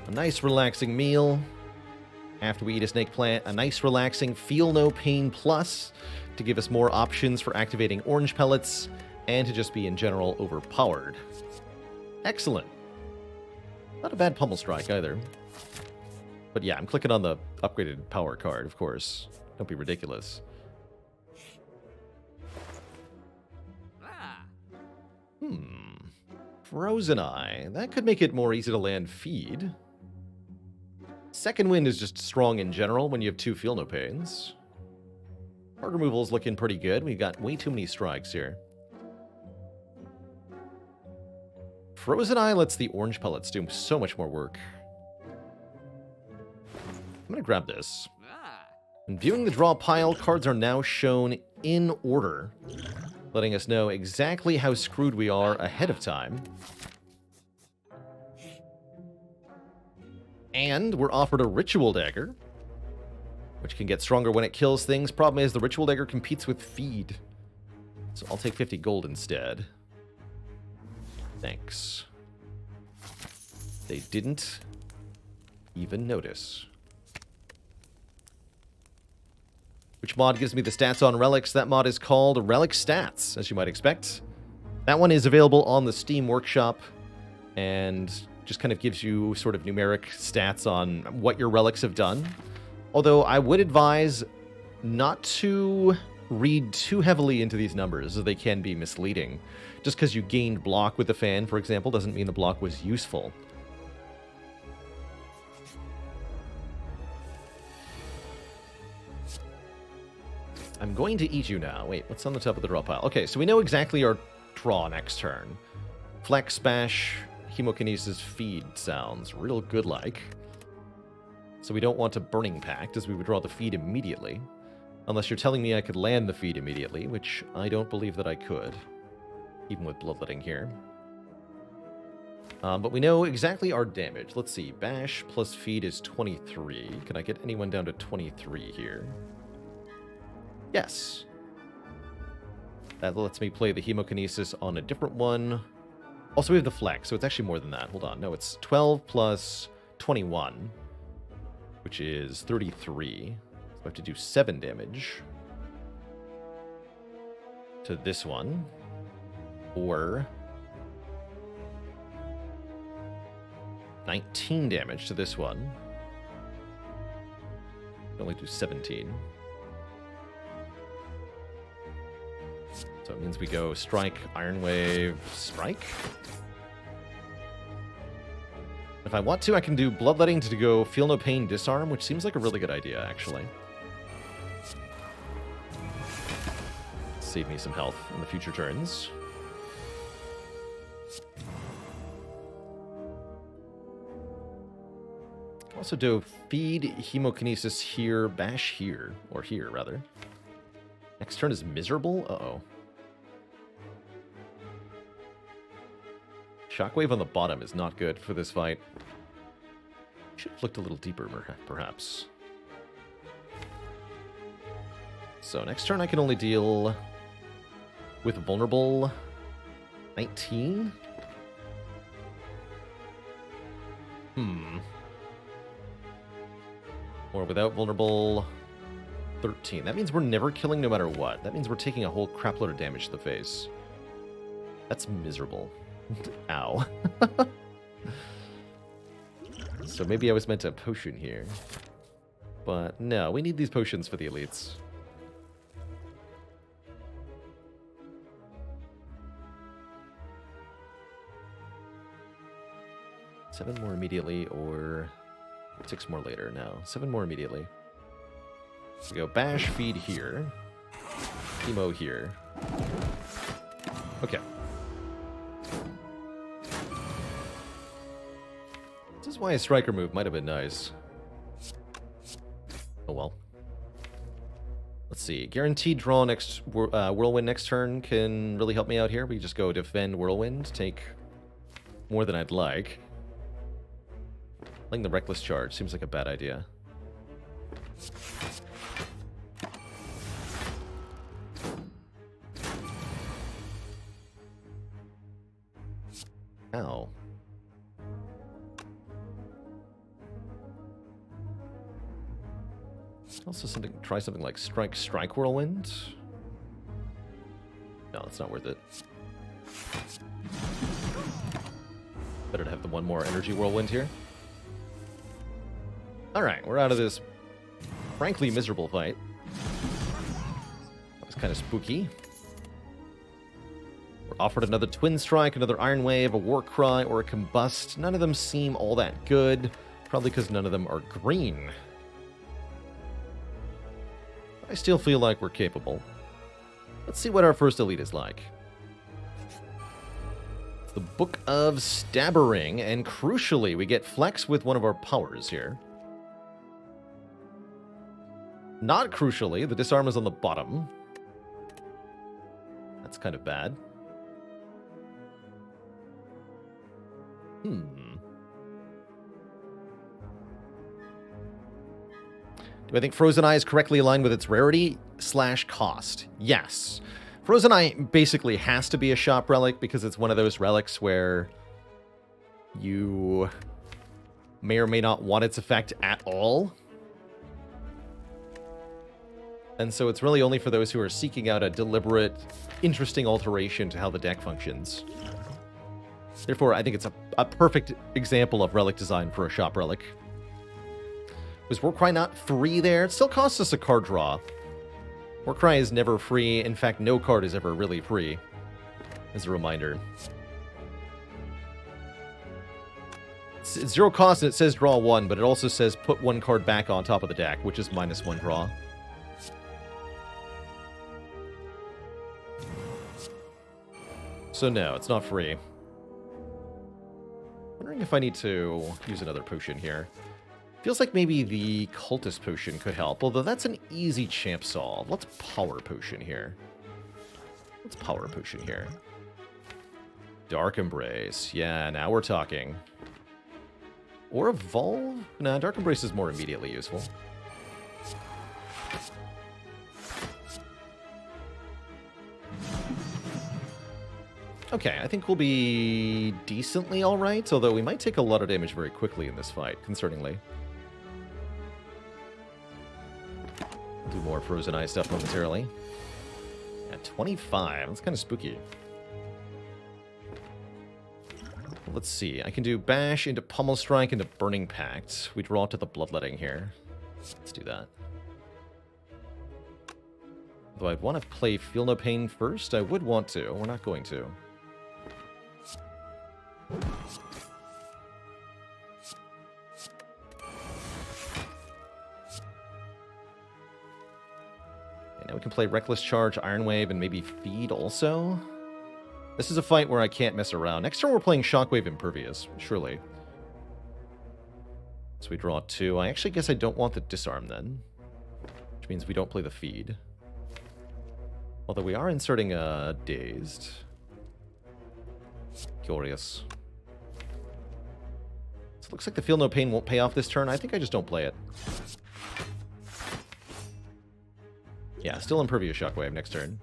A nice relaxing meal. After we eat a Snake Plant, a nice relaxing Feel No Pain Plus to give us more options for activating orange pellets and to just be in general overpowered. Excellent. Not a bad Pummel Strike either. But yeah, I'm clicking on the upgraded power card, of course. Don't be ridiculous. Frozen Eye. That could make it more easy to land Feed. Second Wind is just strong in general when you have 2 Feel No Pains. Card removal is looking pretty good. We got way too many strikes here. Frozen Eye lets the orange pellets do so much more work. I'm going to grab this. And viewing the draw pile, cards are now shown in order, letting us know exactly how screwed we are ahead of time. And we're offered a Ritual Dagger, which can get stronger when it kills things. Problem is, the Ritual Dagger competes with Feed. So I'll take 50 gold instead. Thanks. They didn't even notice. Which mod gives me the stats on relics? That mod is called Relic Stats, as you might expect. That one is available on the Steam Workshop, and just kind of gives you sort of numeric stats on what your relics have done. Although I would advise not to read too heavily into these numbers, as they can be misleading. Just because you gained block with the fan, for example, doesn't mean the block was useful. I'm going to eat you now. Wait, what's on the top of the draw pile? Okay, so we know exactly our draw next turn. Flex, Bash, Hemokinesis, Feed sounds real good-like. So we don't want a Burning Pact, as we would draw the Feed immediately. Unless you're telling me I could land the Feed immediately, which I don't believe that I could. Even with Bloodletting here. But we know exactly our damage. Let's see, Bash plus Feed is 23. Can I get anyone down to 23 here? Yes. That lets me play the Hemokinesis on a different one. Also, we have the Flex, so it's actually more than that. Hold on. No, it's 12 plus 21, which is 33. So I have to do 7 damage to this one. Or 19 damage to this one. I only do 17. So it means we go Strike, Iron Wave, Strike. If I want to, I can do Bloodletting to go Feel No Pain, Disarm, which seems like a really good idea, actually. Save me some health in the future turns. Also do Feed, Hemokinesis here, Bash here, or here, rather. Next turn is Miserable? Uh-oh. Shockwave on the bottom is not good for this fight. Should have looked a little deeper, perhaps. So next turn I can only deal with Vulnerable 19? Or without Vulnerable 13. That means we're never killing no matter what. That means we're taking a whole crapload of damage to the face. That's miserable. Ow. So maybe I was meant to potion here. But no, we need these potions for the elites. Seven more immediately, or 6 more later. No, 7 more immediately. We go Bash, Feed here. Chemo here. Okay. This is why a striker move might have been nice. Oh well. Let's see. Guaranteed draw next Whirlwind next turn can really help me out here. We just go Defend Whirlwind, take more than I'd like. Playing the Reckless Charge seems like a bad idea. Ow. Also try something like Strike Whirlwind. No, it's not worth it. Better to have the one more Energy Whirlwind here. Alright, we're out of this frankly miserable fight. That was kind of spooky. We're offered another Twin Strike, another Iron Wave, a War Cry, or a Combust. None of them seem all that good. Probably because none of them are green. I still feel like we're capable. Let's see what our first elite is like. It's the Book of Stabbering, and crucially, we get Flex with one of our powers here. Not crucially, the Disarm is on the bottom. That's kind of bad. Do I think Frozen Eye is correctly aligned with its rarity / cost? Yes. Frozen Eye basically has to be a shop relic because it's one of those relics where you may or may not want its effect at all. And so it's really only for those who are seeking out a deliberate, interesting alteration to how the deck functions. Therefore, I think it's a perfect example of relic design for a shop relic. Was Warcry not free there? It still costs us a card draw. Warcry is never free. In fact, no card is ever really free. As a reminder. It's 0 cost and it says draw 1, but it also says put 1 card back on top of the deck, which is -1 draw. So no, it's not free. Wondering if I need to use another potion here. Feels like maybe the Cultist Potion could help, although that's an easy champ solve. Let's Power Potion here. Dark Embrace. Yeah, now we're talking. Or Evolve? Nah, Dark Embrace is more immediately useful. Okay, I think we'll be decently alright, although we might take a lot of damage very quickly in this fight, concerningly. Do more Frozen Eye stuff momentarily. At 25, that's kind of spooky. Let's see, I can do Bash into Pummel Strike into Burning Pact. We draw to the Bloodletting here. Let's do that. Though I'd want to play Feel No Pain first. I would want to. We're not going to. Okay, now we can play Reckless Charge, Iron Wave, and maybe Feed also. This is a fight where I can't mess around. Next turn we're playing Shockwave Impervious, surely. So we draw 2. I actually guess I don't want the Disarm then. Which means we don't play the Feed. Although we are inserting a Dazed. Curious. So it looks like the Feel No Pain won't pay off this turn. I think I just don't play it. Yeah, still Impervious Shockwave next turn.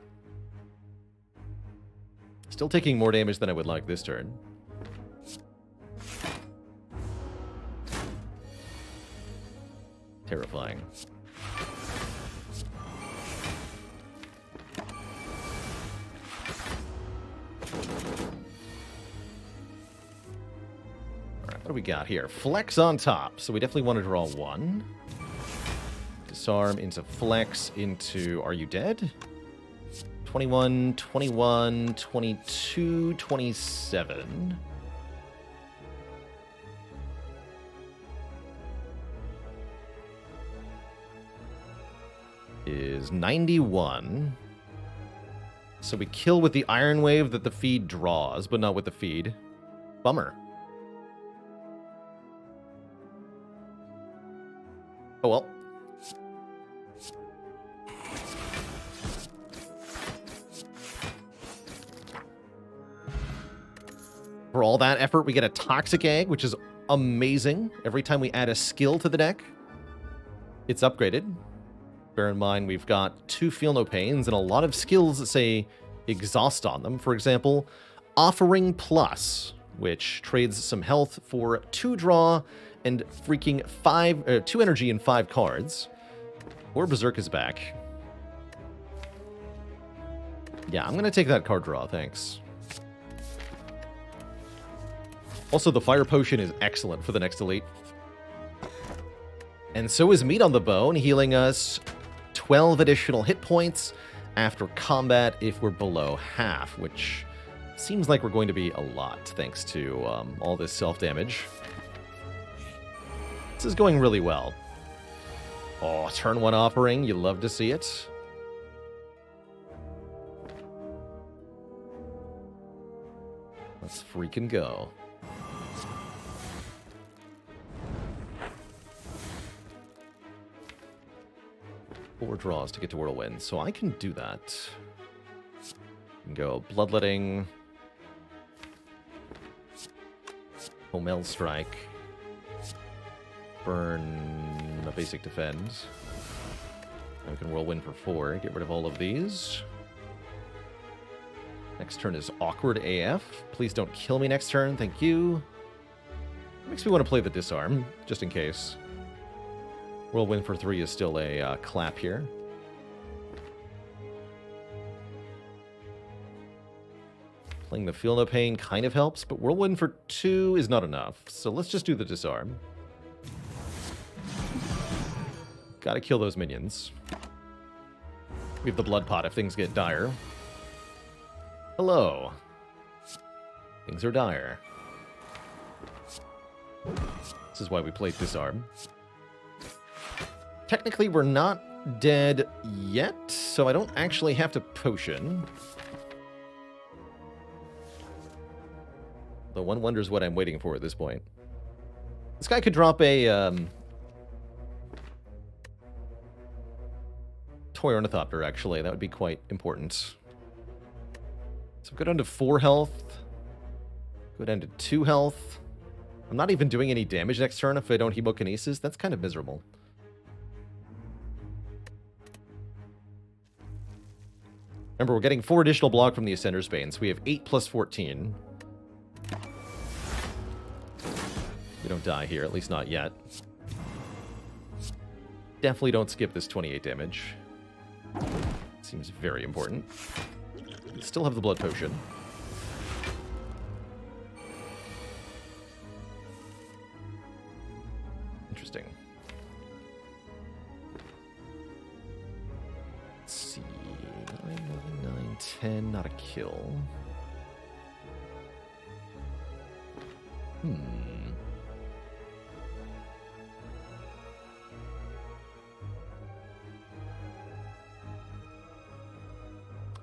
Still taking more damage than I would like this turn. Terrifying. Alright, what do we got here? Flex on top. So we definitely want to draw 1. Disarm into Flex into Are You Dead? 21, 21, 22, 27. Is 91. So we kill with the Iron Wave that the Feed draws, but not with the Feed. Bummer. Oh well. For all that effort, we get a Toxic Egg, which is amazing. Every time we add a skill to the deck, it's upgraded. Bear in mind, we've got 2 Feel No Pains and a lot of skills that say Exhaust on them. For example, Offering Plus, which trades some health for 2 draw and freaking 2 energy and 5 cards. Or Berserk is back. Yeah, I'm going to take that card draw, thanks. Also, the Fire Potion is excellent for the next elite. And so is Meat on the Bone, healing us 12 additional hit points after combat if we're below half, which seems like we're going to be a lot, thanks to all this self-damage. This is going really well. Oh, turn 1 Offering, you love to see it. Let's freaking go. 4 draws to get to Whirlwind, so I can do that. Can go Bloodletting, Homel Strike, burn a basic defend. And we can Whirlwind for 4, get rid of all of these. Next turn is Awkward AF. Please don't kill me next turn, thank you. Makes me want to play the Disarm, just in case. Whirlwind for 3 is still a clap here. Playing the Feel No Pain kind of helps, but Whirlwind for 2 is not enough. So let's just do the Disarm. Gotta kill those minions. We have the Blood Pot if things get dire. Hello. Things are dire. This is why we played Disarm. Technically, we're not dead yet, so I don't actually have to potion. Though one wonders what I'm waiting for at this point. This guy could drop a Toy Ornithopter, actually. That would be quite important. So go down to 4 health. Go down to 2 health. I'm not even doing any damage next turn if I don't Hemokinesis. That's kind of miserable. Remember, we're getting 4 additional block from the Ascender's Bane, so we have 8 plus 14. We don't die here, at least not yet. Definitely don't skip this 28 damage. Seems very important. We still have the Blood Potion. Interesting. Let's see. 10, not a kill.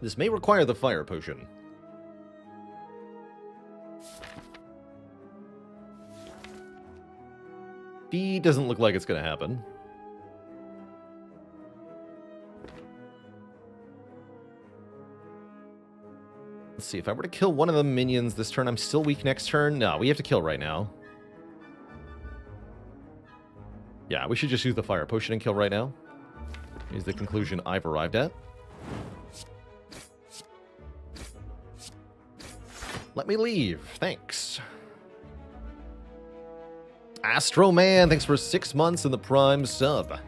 This may require the fire potion. Feed doesn't look like it's going to happen. Let's see, if I were to kill one of the minions this turn, I'm still weak next turn? No, we have to kill right now. Yeah, we should just use the fire potion and kill right now. Is the conclusion I've arrived at. Let me leave. Thanks. Astro Man, thanks for 6 months in the Prime sub.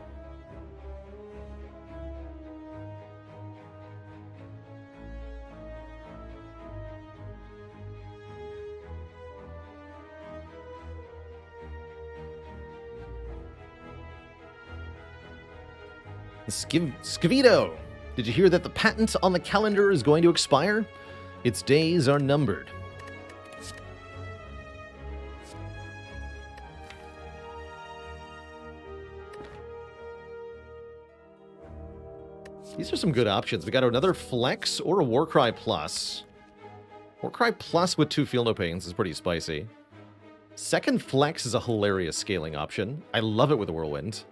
Skivito, did you hear that the patent on the calendar is going to expire? Its days are numbered. These are some good options. We got another Flex or a Warcry Plus. Warcry Plus with 2 Feel No Pains is pretty spicy. Second Flex is a hilarious scaling option. I love it with Whirlwind.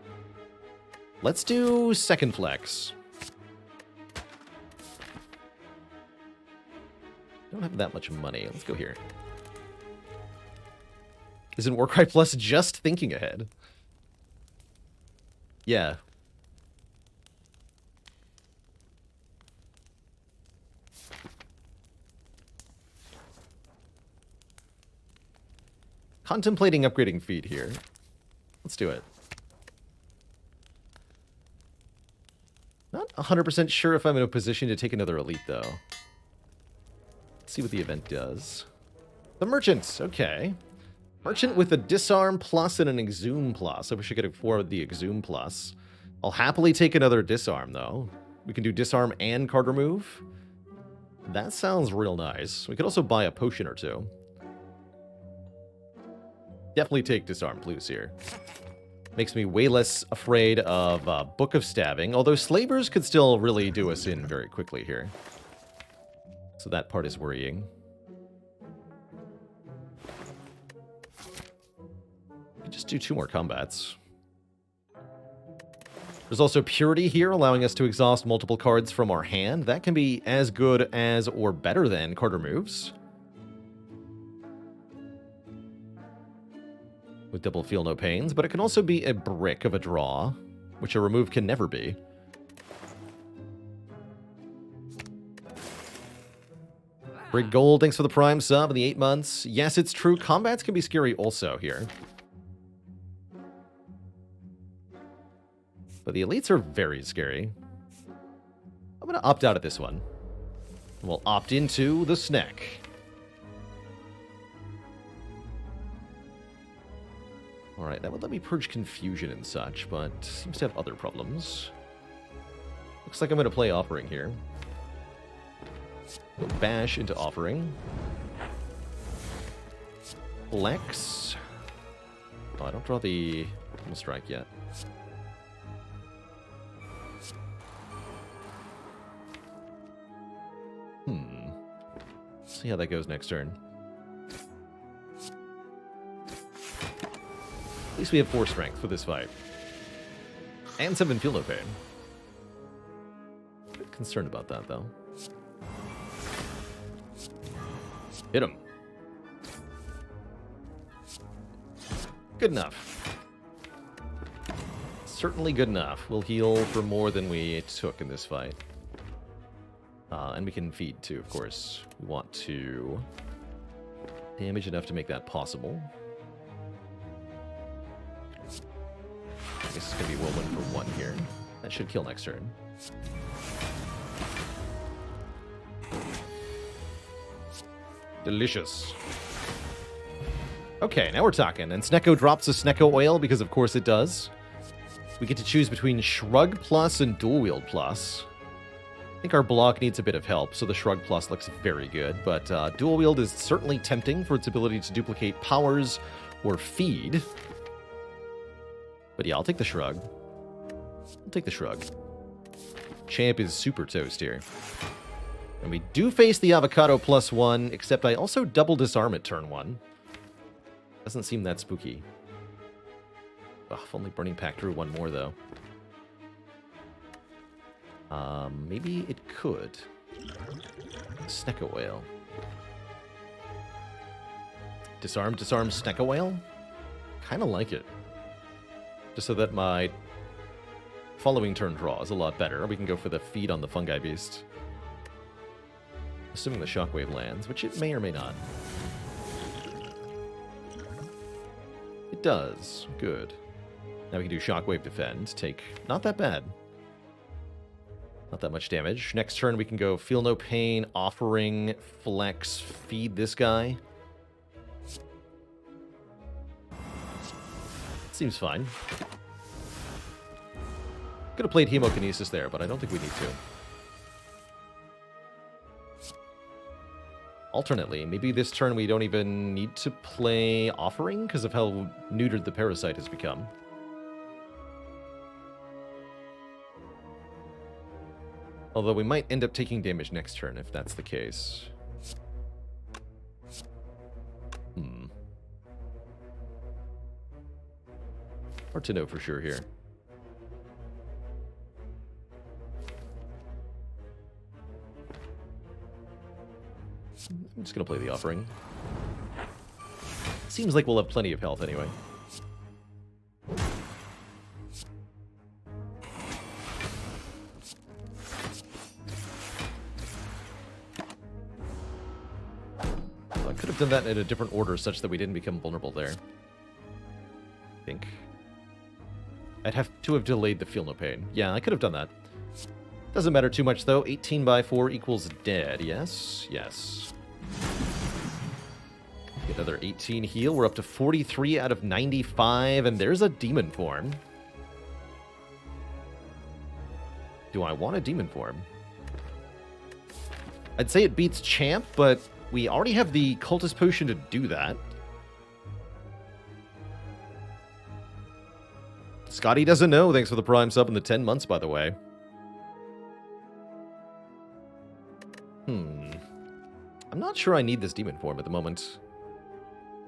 Let's do second Flex. Don't have that much money. Let's go here. Isn't Warcry Plus just thinking ahead? Yeah. Contemplating upgrading feed here. Let's do it. Not 100% sure if I'm in a position to take another elite, though. Let's see what the event does. The Merchants, okay. Merchant with a Disarm Plus and an Exhume Plus. I wish I could afford the Exhume Plus. I'll happily take another Disarm, though. We can do Disarm and card remove. That sounds real nice. We could also buy a potion or two. Definitely take Disarm Plus here. Makes me way less afraid of Book of Stabbing, although Slavers could still really do us in very quickly here. So that part is worrying. Just do 2 more combats. There's also Purity here, allowing us to exhaust multiple cards from our hand. That can be as good as or better than card removes. With double Feel No Pains, but it can also be a brick of a draw, which a remove can never be. Brig Gold, thanks for the Prime sub and the 8 months. Yes, it's true. Combats can be scary also here. But the elites are very scary. I'm going to opt out of this one. We'll opt into the Snack. Alright, that would let me purge confusion and such, but seems to have other problems. Looks like I'm going to play Offering here. Go bash into Offering. Flex. Oh, I don't draw the strike yet. See how that goes next turn. At least we have 4 strength for this fight. And 7 Feel No Pain. A bit concerned about that, though. Hit him. Good enough. Certainly good enough. We'll heal for more than we took in this fight. And we can feed, too, of course. We want to damage enough to make that possible. I guess it's going to be Whirlwind for 1 here. That should kill next turn. Delicious. Okay, now we're talking. And Snecko drops a Snecko oil because, of course, it does. We get to choose between Shrug Plus and Dual Wield Plus. I think our block needs a bit of help, so the Shrug Plus looks very good, but Dual Wield is certainly tempting for its ability to duplicate powers or feed. But yeah, I'll take the Shrug. I'll take the Shrug. Champ is super toast here. And we do face the Avocado +1, except I also double disarm at turn 1. Doesn't seem that spooky. Ugh, if only Burning Pact drew one more, though. Maybe it could. Snecko Whale. Disarm, Snecko Whale? Kind of like it. Just so that my following turn draw is a lot better. We can go for the feed on the Fungi Beast. Assuming the Shockwave lands, which it may or may not. It does. Good. Now we can do Shockwave Defend. Take not that bad. Not that much damage. Next turn we can go Feel No Pain, Offering, Flex, feed this guy. Seems fine. Could have played Hemokinesis there, but I don't think we need to. Alternately, maybe this turn we don't even need to play Offering because of how neutered the Parasite has become. Although we might end up taking damage next turn if that's the case. Hard to know for sure here. I'm just going to play the Offering. Seems like we'll have plenty of health anyway. I could have done that in a different order such that we didn't become vulnerable there. I think. I'd have to have delayed the Feel No Pain. Yeah, I could have done that. Doesn't matter too much, though. 18 by 4 equals dead. Yes? Yes. Get another 18 heal. We're up to 43 out of 95, and there's a Demon Form. Do I want a Demon Form? I'd say it beats Champ, but we already have the Cultist Potion to do that. Scotty doesn't know. Thanks for the Prime sub and the 10 months, by the way. I'm not sure I need this Demon Form at the moment.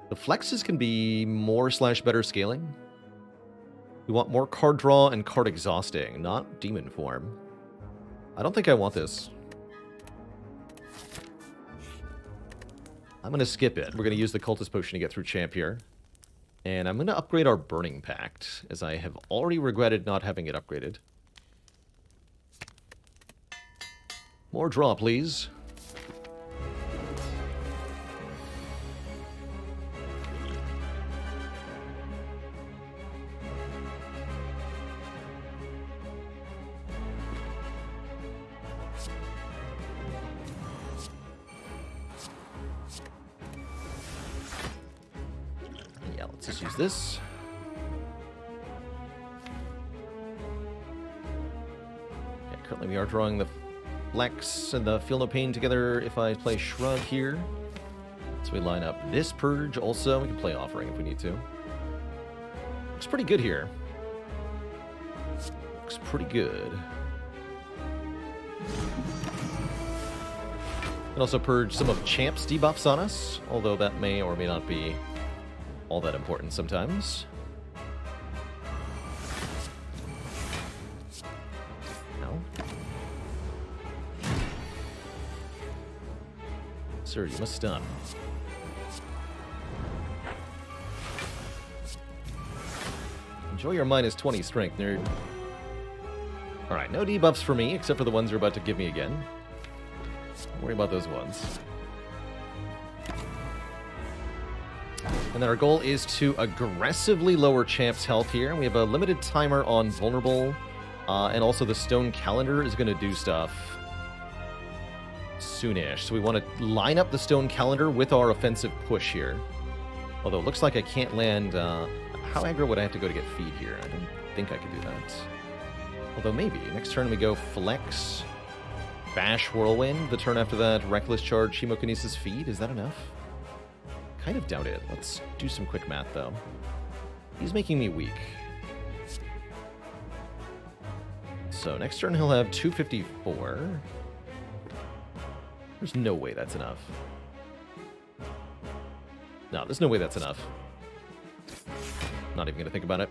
The flexes can be more/better scaling. We want more card draw and card exhausting, not Demon Form. I don't think I want this. I'm going to skip it. We're going to use the Cultist Potion to get through Champ here. And I'm going to upgrade our Burning Pact, as I have already regretted not having it upgraded. More draw, please. Yeah, let's just use this. Okay, currently we are drawing the Flex and the Feel No Pain together if I play Shrug here. So we line up this Purge also. We can play Offering if we need to. Looks pretty good here. Looks pretty good. And also purge some of Champ's debuffs on us, although that may or may not be all that important sometimes. Sir, you must stun. Enjoy your -20 strength, nerd. Alright, no debuffs for me, except for the ones you're about to give me again. Don't worry about those ones. And then our goal is to aggressively lower Champ's health here. We have a limited timer on Vulnerable, and also the Stone Calendar is going to do stuff soonish. So we want to line up the Stone Calendar with our offensive push here. Although it looks like I can't land... how aggro would I have to go to get feed here? I don't think I could do that. Although maybe. Next turn we go Flex. Bash Whirlwind. The turn after that, Reckless Charge, Chemokinesis Feed. Is that enough? Kind of doubt it. Let's do some quick math, though. He's making me weak. So next turn he'll have 254. There's no way that's enough. No, there's no way that's enough. Not even going to think about it.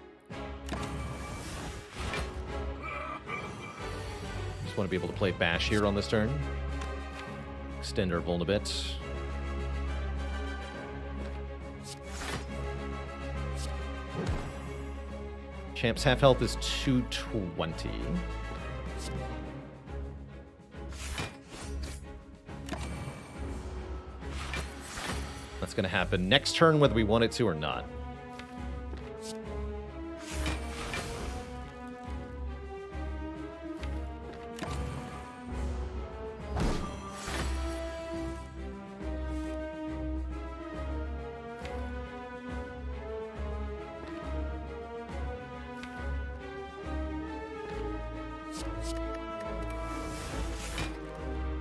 Just want to be able to play Bash here on this turn. Extend our Vuln a bit. Champ's half health is 220. That's going to happen next turn whether we want it to or not.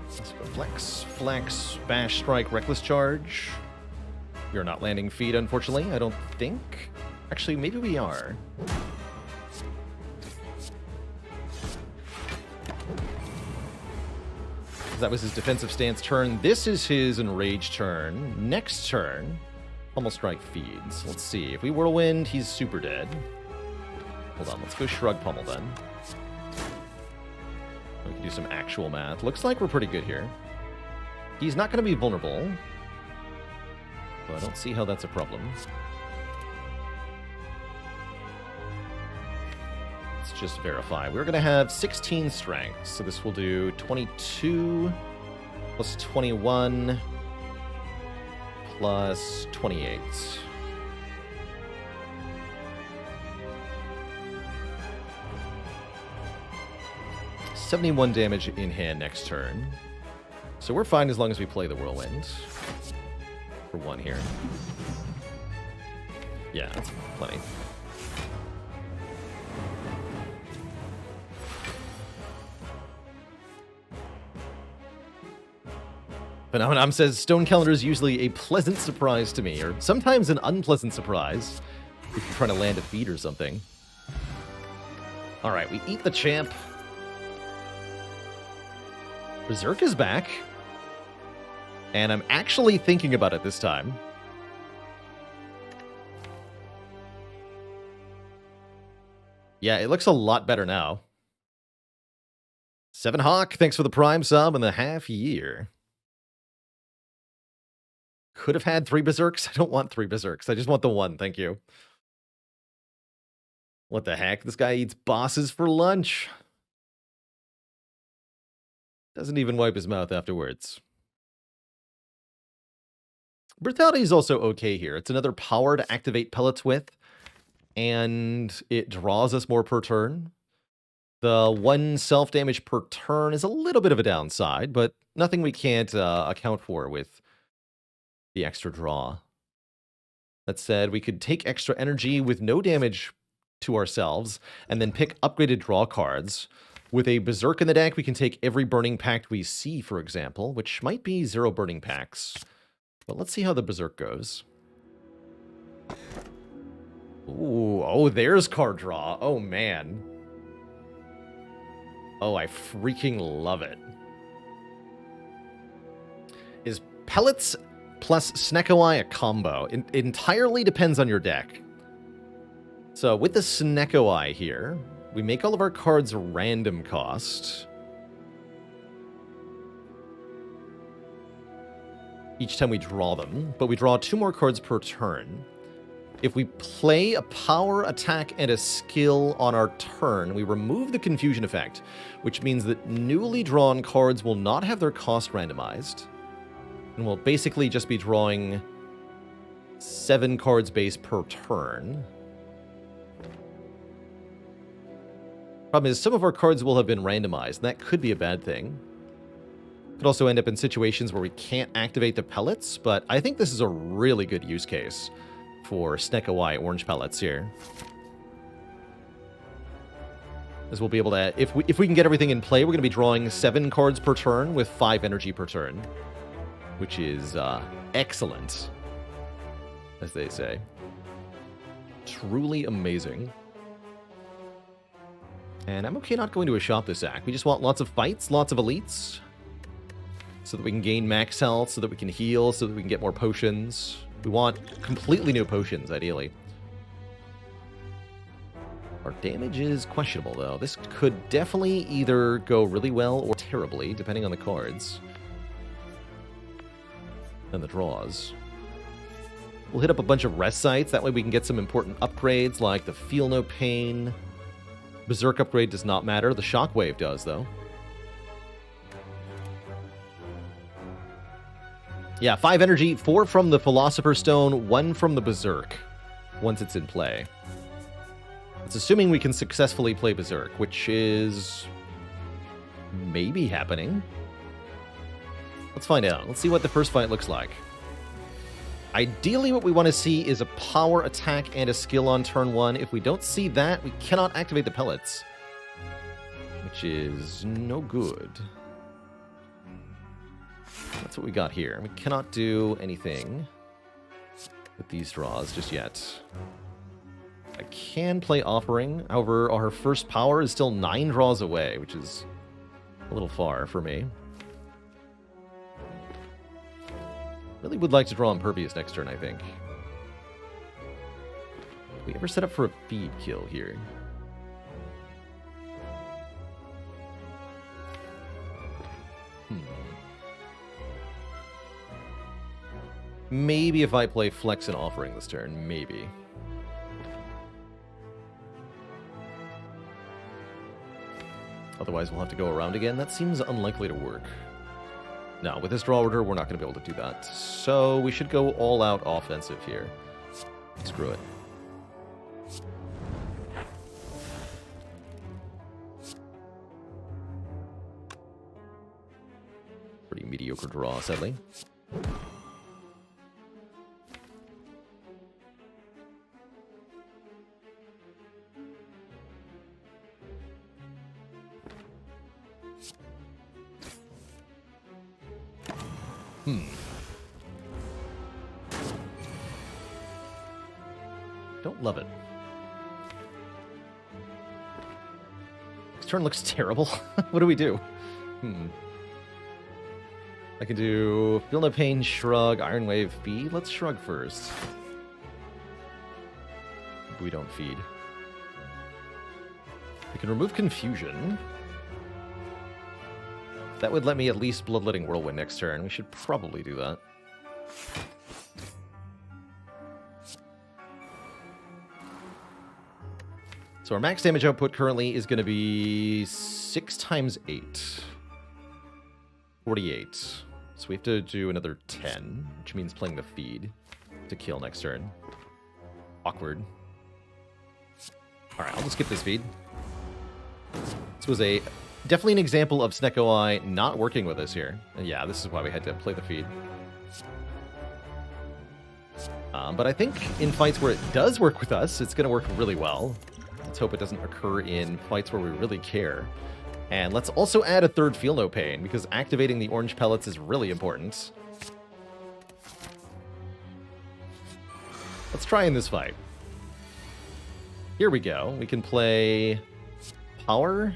Let's go Flex, Bash, Strike, Reckless Charge. We are not landing feed, unfortunately, I don't think. Actually, maybe we are. That was his defensive stance turn. This is his enraged turn. Next turn, Pummel Strike feeds. Let's see. If we Whirlwind, he's super dead. Hold on, let's go Shrug Pummel then. We can do some actual math. Looks like we're pretty good here. He's not going to be vulnerable. I don't see how that's a problem. Let's just verify. We're going to have 16 strength, so this will do 22 plus 21 plus 28. $71 damage in hand next turn. So we're fine as long as we play the Whirlwind. For one here. Yeah, that's plenty. Phenomenon says, Stone Calendar is usually a pleasant surprise to me, or sometimes an unpleasant surprise, if you're trying to land a feed or something. Alright, we eat the champ. Berserk is back. And I'm actually thinking about it this time. Yeah, it looks a lot better now. Seven Hawk, thanks for the Prime sub and the half year. Could have had 3 Berserks. I don't want 3 Berserks. I just want the 1, thank you. What the heck? This guy eats bosses for lunch. Doesn't even wipe his mouth afterwards. Brutality is also okay here. It's another power to activate Pellets with, and it draws us more per turn. The 1 self-damage per turn is a little bit of a downside, but nothing we can't account for with the extra draw. That said, we could take extra energy with no damage to ourselves, and then pick upgraded draw cards. With a Berserk in the deck, we can take every Burning Pact we see, for example, which might be 0 Burning Pacts. But let's see how the Berserk goes. Ooh, oh, there's card draw. Oh, man. Oh, I freaking love it. Is Pellets plus Snecko a combo? It entirely depends on your deck. So with the Snecko here, we make all of our cards random cost. Each time we draw them, but we draw 2 more cards per turn. If we play a power, attack, and a skill on our turn, we remove the confusion effect, which means that newly drawn cards will not have their cost randomized, and we'll basically just be drawing 7 cards base per turn. Problem is, some of our cards will have been randomized, and that could be a bad thing. Could also end up in situations where we can't activate the Pellets, but I think this is a really good use case for Snecko orange Pellets here. as we'll be able to, if we can get everything in play, we're going to be drawing 7 cards per turn with 5 energy per turn, which is excellent, as they say. Truly amazing. And I'm okay not going to a shop this act. We just want lots of fights, lots of elites, so that we can gain max health, so that we can heal, so that we can get more potions. We want completely new potions, ideally. Our damage is questionable, though. This could definitely either go really well or terribly, depending on the cards and the draws. We'll hit up a bunch of rest sites. That way we can get some important upgrades, like the Feel No Pain. Berserk upgrade does not matter. The Shockwave does, though. Yeah, 5 energy, 4 from the Philosopher's Stone, 1 from the Berserk, once it's in play. It's assuming we can successfully play Berserk, which is maybe happening. Let's find out. Let's see what the first fight looks like. Ideally, what we want to see is a power attack and a skill on turn 1. If we don't see that, we cannot activate the Pellets, which is no good. That's what we got here. We cannot do anything with these draws just yet. I can play Offering. However, our first power is still 9 draws away, which is a little far for me. Really would like to draw Impervious next turn, I think. Did we ever set up for a feed kill here? Maybe if I play Flex and Offering this turn, maybe. Otherwise, we'll have to go around again. That seems unlikely to work. No, with this draw order, we're not going to be able to do that. So we should go all-out offensive here. Screw it. Pretty mediocre draw, sadly. Don't love it. This turn looks terrible. What do we do? I can do Feel No Pain, Shrug, Iron Wave, Feed. Let's Shrug first. We don't feed. We can remove Confusion. That would let me at least Bloodletting Whirlwind next turn. We should probably do that. So our max damage output currently is going to be 6 times 8. 48. So we have to do another 10, which means playing the feed to kill next turn. Awkward. Alright, I'll just skip this feed. This was definitely an example of Snecko Eye not working with us here. And yeah, this is why we had to play the feed. But I think in fights where it does work with us, it's going to work really well. Let's hope it doesn't occur in fights where we really care. And let's also add a third Feel No Pain, because activating the orange pellets is really important. Let's try in this fight. Here we go. We can play Power,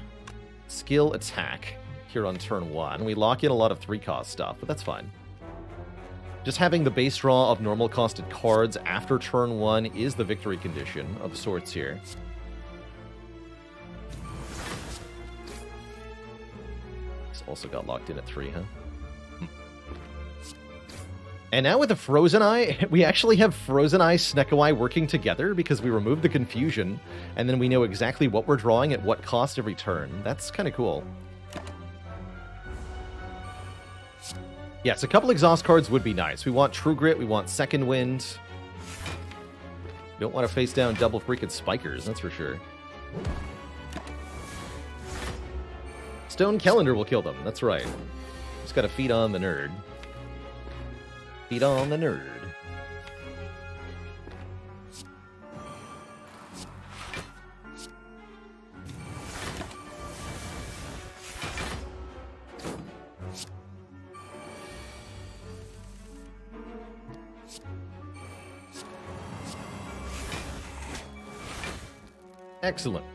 Skill, Attack here on turn 1. We lock in a lot of 3-cost stuff, but that's fine. Just having the base draw of normal costed cards after turn 1 is the victory condition of sorts here. Also got locked in at 3, huh? And now with the Frozen Eye, we actually have Frozen Eye, Snecko Eye working together because we removed the confusion, and then we know exactly what we're drawing at what cost every turn. That's kind of cool. Yes, a couple exhaust cards would be nice. We want True Grit, we want Second Wind. We don't want to face down double freaking Spikers, that's for sure. Stone Calendar will kill them, that's right. Just gotta feed on the nerd. Feed on the nerd. Excellent.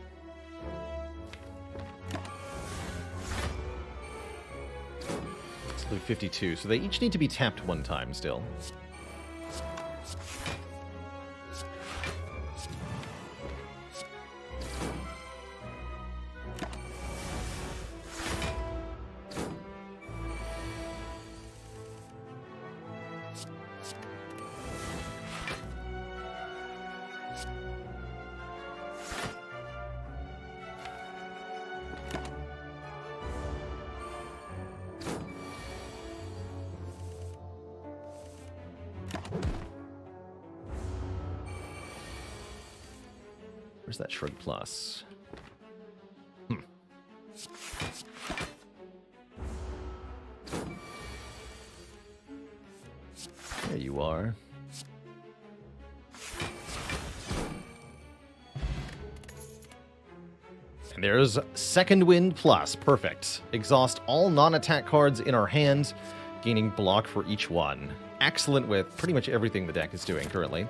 Slay 52. So they each need to be tapped one time still. Where's that Shrug Plus? There you are. And there's Second Wind Plus. Perfect. Exhaust all non-attack cards in our hand, gaining block for each one. Excellent with pretty much everything the deck is doing currently.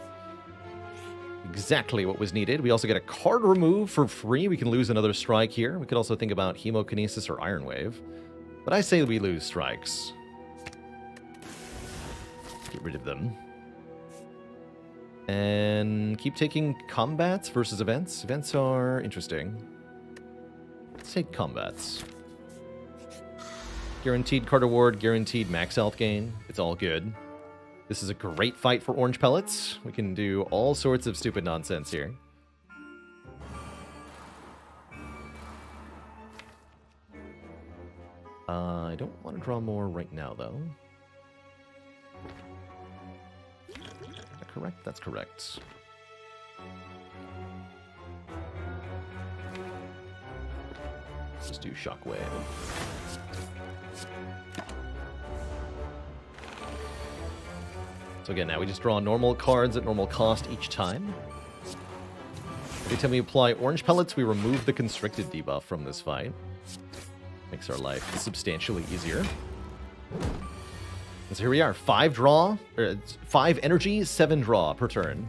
Exactly what was needed. We also get a card remove for free. We can lose another strike here. We could also think about Hemokinesis or Iron Wave. But I say we lose strikes. Get rid of them. And keep taking combats versus events. Events are interesting. Let's take combats. Guaranteed card award, guaranteed max health gain. It's all good. This is a great fight for orange pellets. We can do all sorts of stupid nonsense here. I don't want to draw more right now, though. Is that correct? That's correct. Let's do Shockwave. So again, now we just draw normal cards at normal cost each time. Every time we apply orange pellets, we remove the constricted debuff from this fight. Makes our life substantially easier. And so here we are, 5 energy, 7 draw per turn.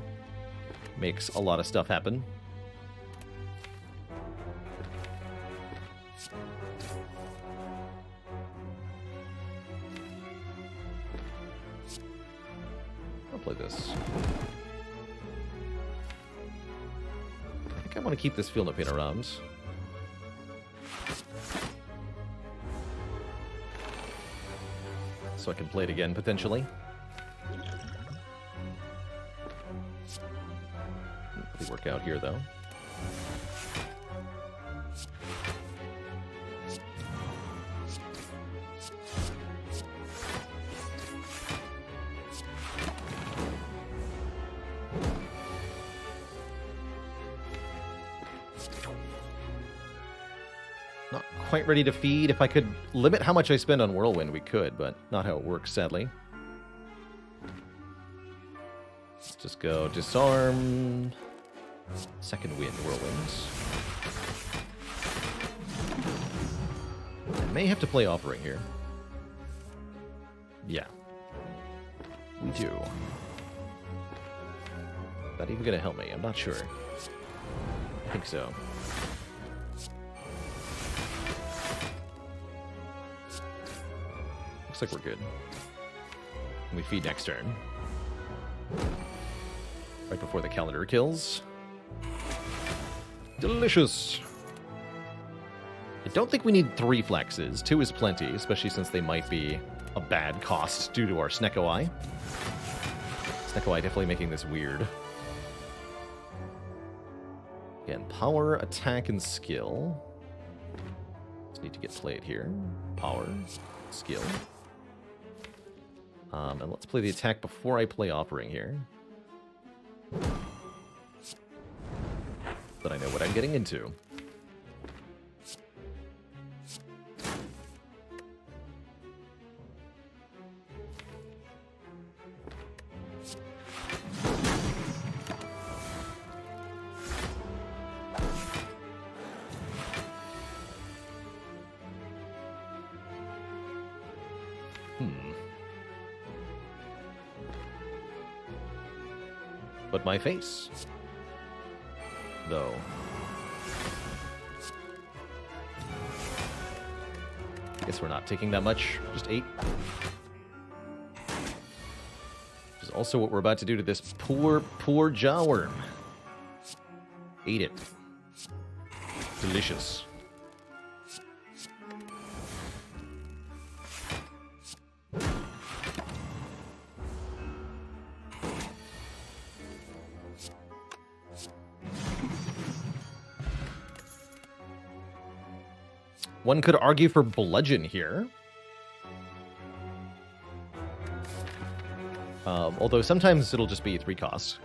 Makes a lot of stuff happen. Play this. I think I want to keep this Field of Pain around. So I can play it again, potentially. Really work out here, though. Quite ready to feed. If I could limit how much I spend on Whirlwind, we could, but not how it works, sadly. Let's just go Disarm. Second Wind, Whirlwinds. I may have to play Offering here. Yeah. We do. Is that even going to help me? I'm not sure. I think so. Looks like we're good. And we feed next turn. Right before the calendar kills. Delicious! I don't think we need 3 flexes. 2 is plenty, especially since they might be a bad cost due to our Snecko Eye. Snecko Eye definitely making this weird. Again, power, attack, and skill. Just need to get played here. Power, skill. And let's play the attack before I play Offering here. But I know what I'm getting into. But my face, though. Guess we're not taking that much. Just 8. Which is also what we're about to do to this poor jawworm. Eat it. Delicious. One could argue for bludgeon here. Although sometimes it'll just be 3 costs.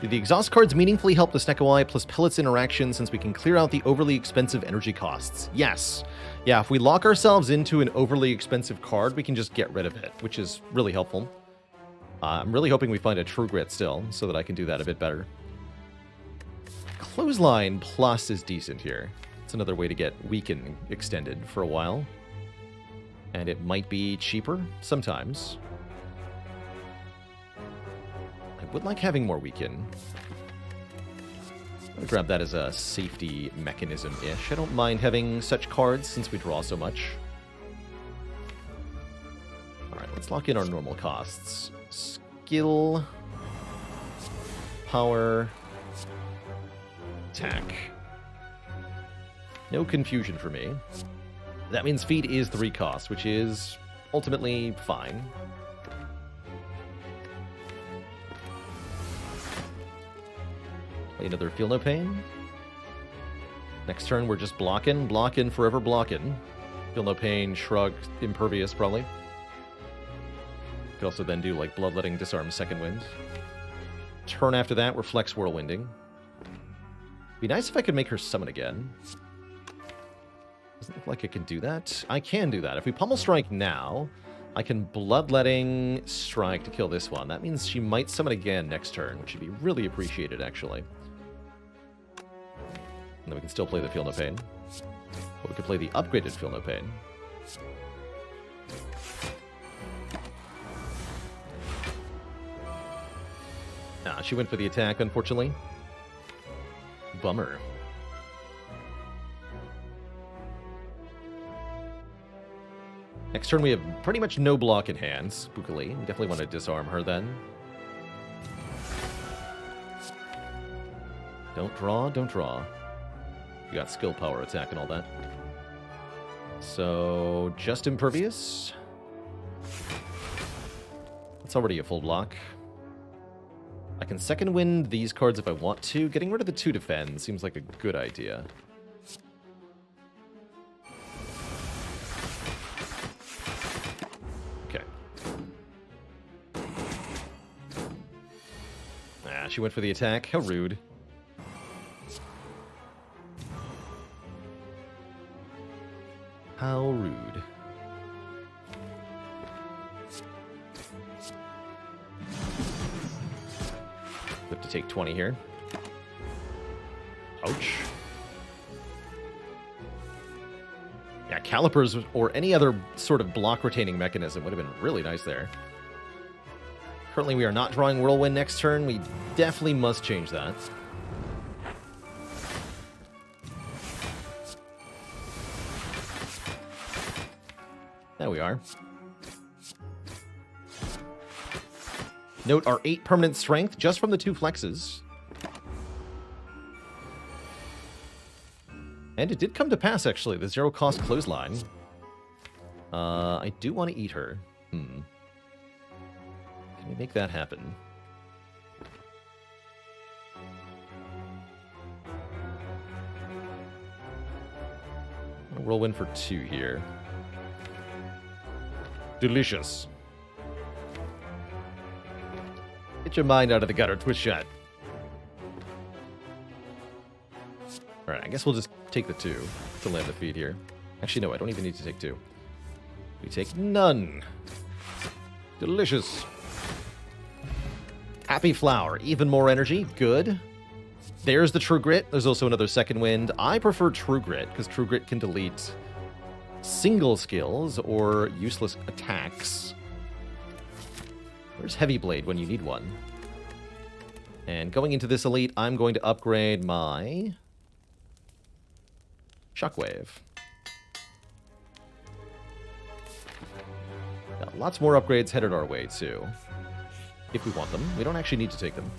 Do the exhaust cards meaningfully help the Snecko plus Pellets interaction since we can clear out the overly expensive energy costs? Yes. Yeah, if we lock ourselves into an overly expensive card, we can just get rid of it, which is really helpful. I'm really hoping we find a True Grit still, so that I can do that a bit better. Clothesline Plus is decent here. It's another way to get Weaken extended for a while. And it might be cheaper sometimes. I would like having more Weaken. I'm gonna grab that as a safety mechanism-ish. I don't mind having such cards since we draw so much. Alright, let's lock in our normal costs. Skill, power, attack. No confusion for me. That means feed is 3 costs, which is ultimately fine. Play another Feel No Pain. Next turn, we're just blocking, forever blocking. Feel No Pain, Shrug, Impervious, probably. Could also then do, like, Bloodletting, Disarm, Second Wind. Turn after that, we're Flex Whirlwinding. Be nice if I could make her summon again. Doesn't look like I can do that. I can do that. If we Pummel Strike now, I can Bloodletting Strike to kill this one. That means she might summon again next turn, which would be really appreciated, actually. And then we can still play the Feel No Pain. Or we could play the upgraded Feel No Pain. Ah, she went for the attack, unfortunately. Bummer. Next turn, we have pretty much no block in hand. Spookily. We definitely want to disarm her then. Don't draw, don't draw. You got skill, power, attack, and all that. So, just Impervious. That's already a full block. I can second wind these cards if I want to. Getting rid of the 2 defend seems like a good idea. She went for the attack. How rude. How rude. We have to take 20 here. Ouch. Yeah, Calipers or any other sort of block retaining mechanism would have been really nice there. Currently, we are not drawing Whirlwind next turn. We definitely must change that. There we are. Note our 8 permanent strength just from the 2 flexes. And it did come to pass, actually, the 0-cost clothesline. I do want to eat her. Can we make that happen? Whirlwind for 2 here. Delicious. Get your mind out of the gutter, twist shot. Alright, I guess we'll just take the 2 to land the feed here. Actually, no, I don't even need to take 2. We take none. Delicious. Happy Flower, even more energy, good. There's the True Grit. There's also another Second Wind. I prefer True Grit, because True Grit can delete single skills or useless attacks. Where's Heavy Blade when you need one? And going into this elite, I'm going to upgrade my Shockwave. Lots more upgrades headed our way, too. If we want them. We don't actually need to take them.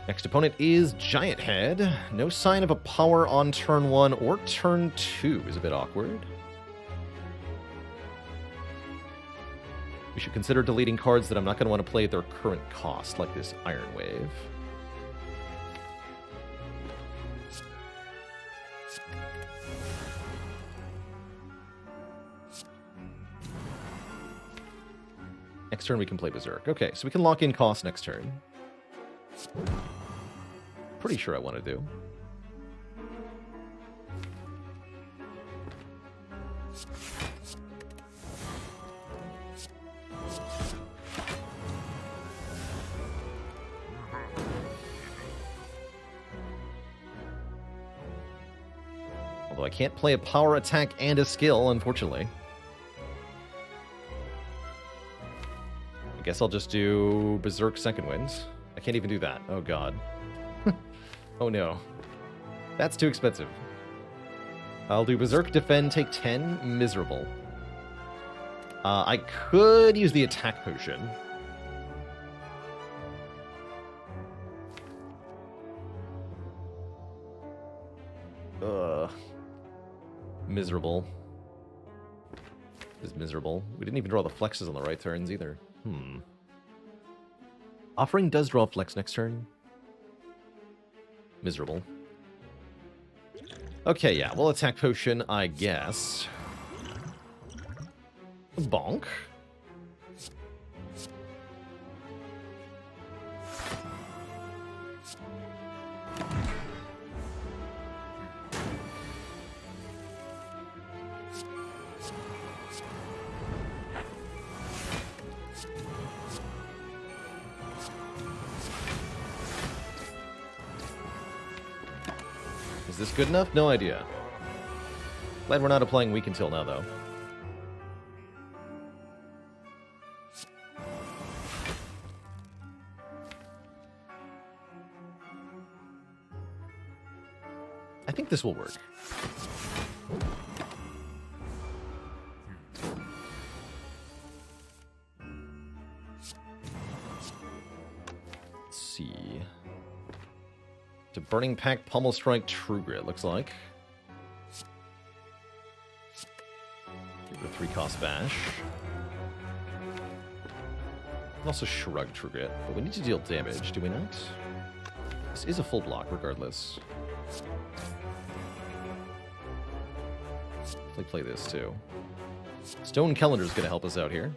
Next opponent is Giant Head. No sign of a power on turn 1 or turn 2 is a bit awkward. We should consider deleting cards that I'm not going to want to play at their current cost, like this Iron Wave. Next turn we can play Berserk. Okay, so we can lock in cost next turn. Pretty sure I want to do. Although I can't play a power attack and a skill, unfortunately. I guess I'll just do Berserk Second Wind. I can't even do that. Oh, God. Oh, no. That's too expensive. I'll do Berserk, Defend, take 10. Miserable. I could use the Attack Potion. Miserable. Is miserable. We didn't even draw the flexes on the right turns either. Offering does draw flex next turn. Miserable. Okay, yeah, we'll attack potion, I guess. Bonk. Is this good enough? No idea. Glad we're not applying Weak Until now, though. I think this will work. Let's see. To Burning Pact, Pummel Strike, True Grit, looks like. Give it a 3-cost bash. And also Shrug True Grit, but we need to deal damage, do we not? This is a full block, regardless. Definitely play this, too. Stone Calendar's gonna help us out here.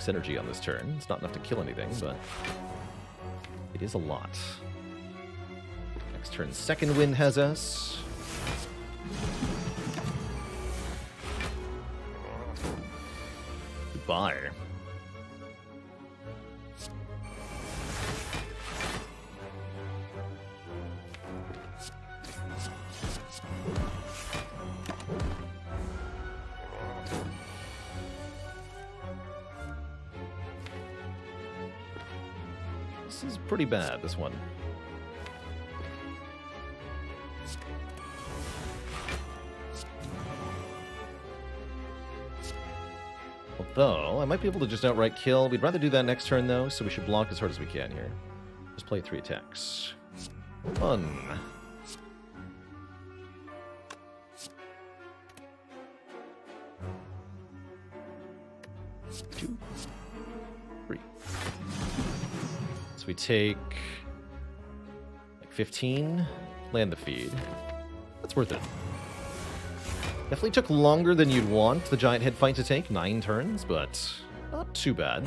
Energy on this turn. It's not enough to kill anything, but it is a lot. Next turn, Second Wind has us. Goodbye. This is pretty bad, this one. Although, I might be able to just outright kill. We'd rather do that next turn, though, so we should block as hard as we can here. Just play 3 attacks. Fun. Two. 3. We take like 15, land the feed. That's worth it. Definitely took longer than you'd want the Giant Head fight to take, 9 turns, but not too bad.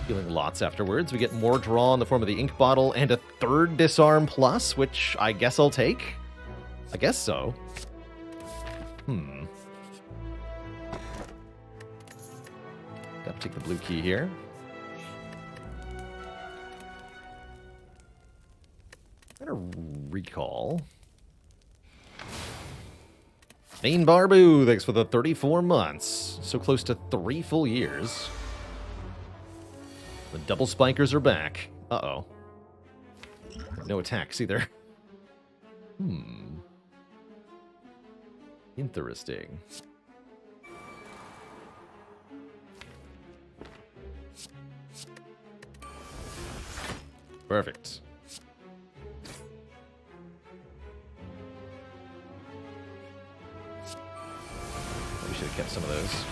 Feeling lots afterwards. We get more draw in the form of the ink bottle and a 3rd disarm plus, which I guess I'll take. I guess so. Gotta take the blue key here. Better recall. Dean Barbu, thanks for the 34 months. So close to 3 full years. The double spikers are back. Uh-oh. No attacks either. Interesting. Perfect. We should have kept some of those.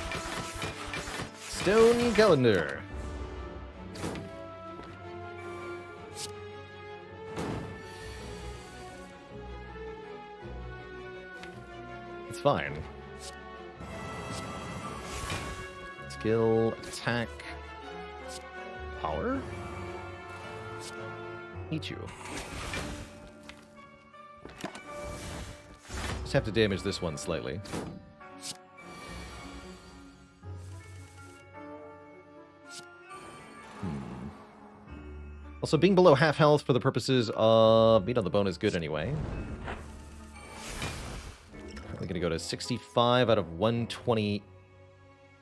Stone Calendar. It's fine. Skill, attack, power. Eat you. Just have to damage this one slightly. Also, being below half health for the purposes of meat on the bone is good anyway. We're going to go to 65 out of 128.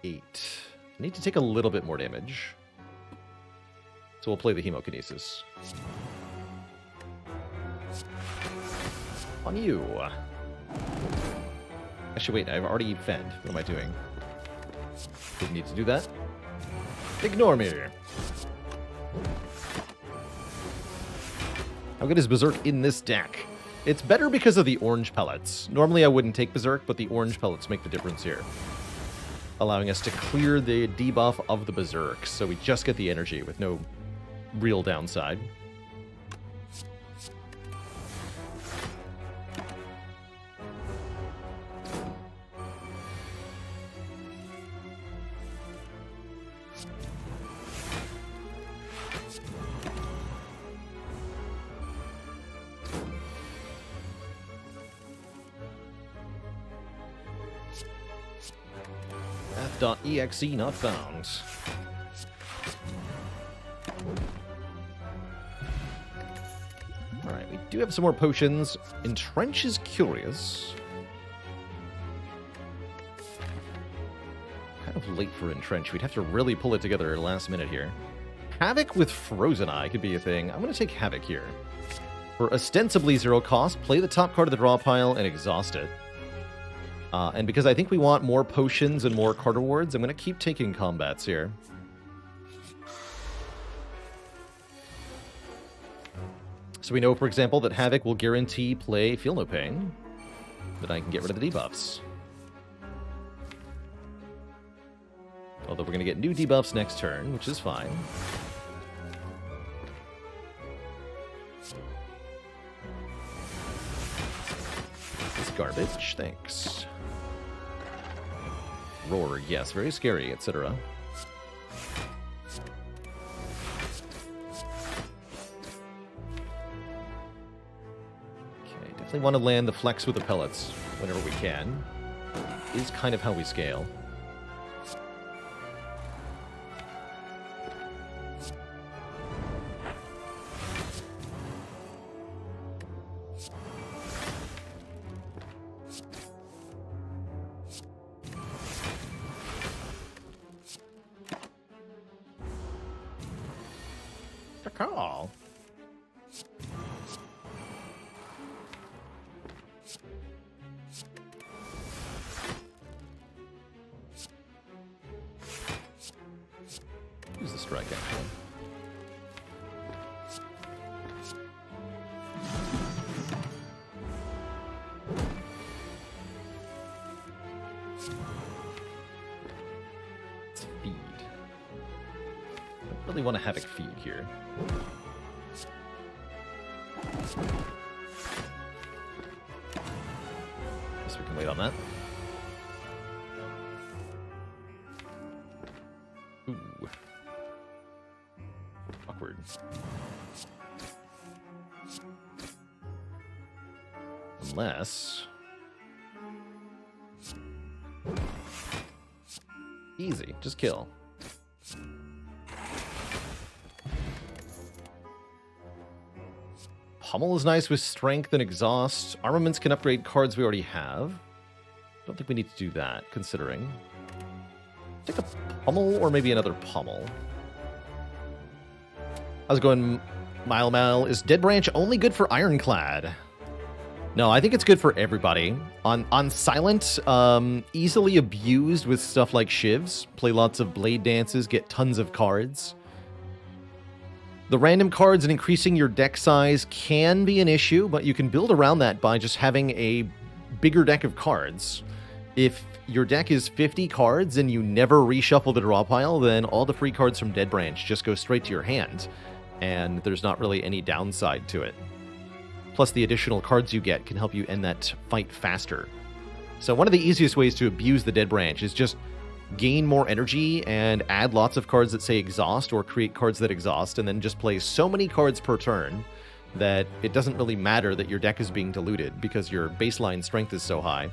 I need to take a little bit more damage. So we'll play the Hemokinesis. On you. Actually, wait, I've already fed. What am I doing? Didn't need to do that. Ignore me. How good is Berserk in this deck? It's better because of the orange pellets. Normally I wouldn't take Berserk, but the orange pellets make the difference here. Allowing us to clear the debuff of the Berserk, so we just get the energy with no real downside. Path.exe not found. Alright, we do have some more potions. Entrench is curious. Kind of late for Entrench. We'd have to really pull it together last minute here. Havoc with Frozen Eye could be a thing. I'm going to take Havoc here. For ostensibly 0 cost, play the top card of the draw pile and exhaust it. And because I think we want more potions and more card rewards, I'm going to keep taking combats here. So we know, for example, that Havoc will guarantee play Feel No Pain. That I can get rid of the debuffs. Although we're going to get new debuffs next turn, which is fine. This garbage, thanks. Roar, yes, very scary, etc. Okay, definitely want to land the flex with the pellets whenever we can. Is kind of how we scale. Call. Use the strike actually. Let's feed. I really want to Havoc feed here. Guess we can wait on that. Ooh. Awkward. Unless... Easy, just kill. Pummel is nice with strength and exhaust. Armaments can upgrade cards we already have. don't think we need to do that, considering. Take a pummel or maybe another pummel. How's it going, Mile? Is Dead Branch only good for Ironclad? No, I think it's good for everybody. On Silent, easily abused with stuff like shivs. Play lots of blade dances, get tons of cards. The random cards and increasing your deck size can be an issue, but you can build around that by just having a bigger deck of cards. If your deck is 50 cards and you never reshuffle the draw pile, then all the free cards from Dead Branch just go straight to your hand, and there's not really any downside to it. Plus, the additional cards you get can help you end that fight faster. So one of the easiest ways to abuse the Dead Branch is just gain more energy and add lots of cards that say exhaust or create cards that exhaust, and then just play so many cards per turn that it doesn't really matter that your deck is being diluted because your baseline strength is so high.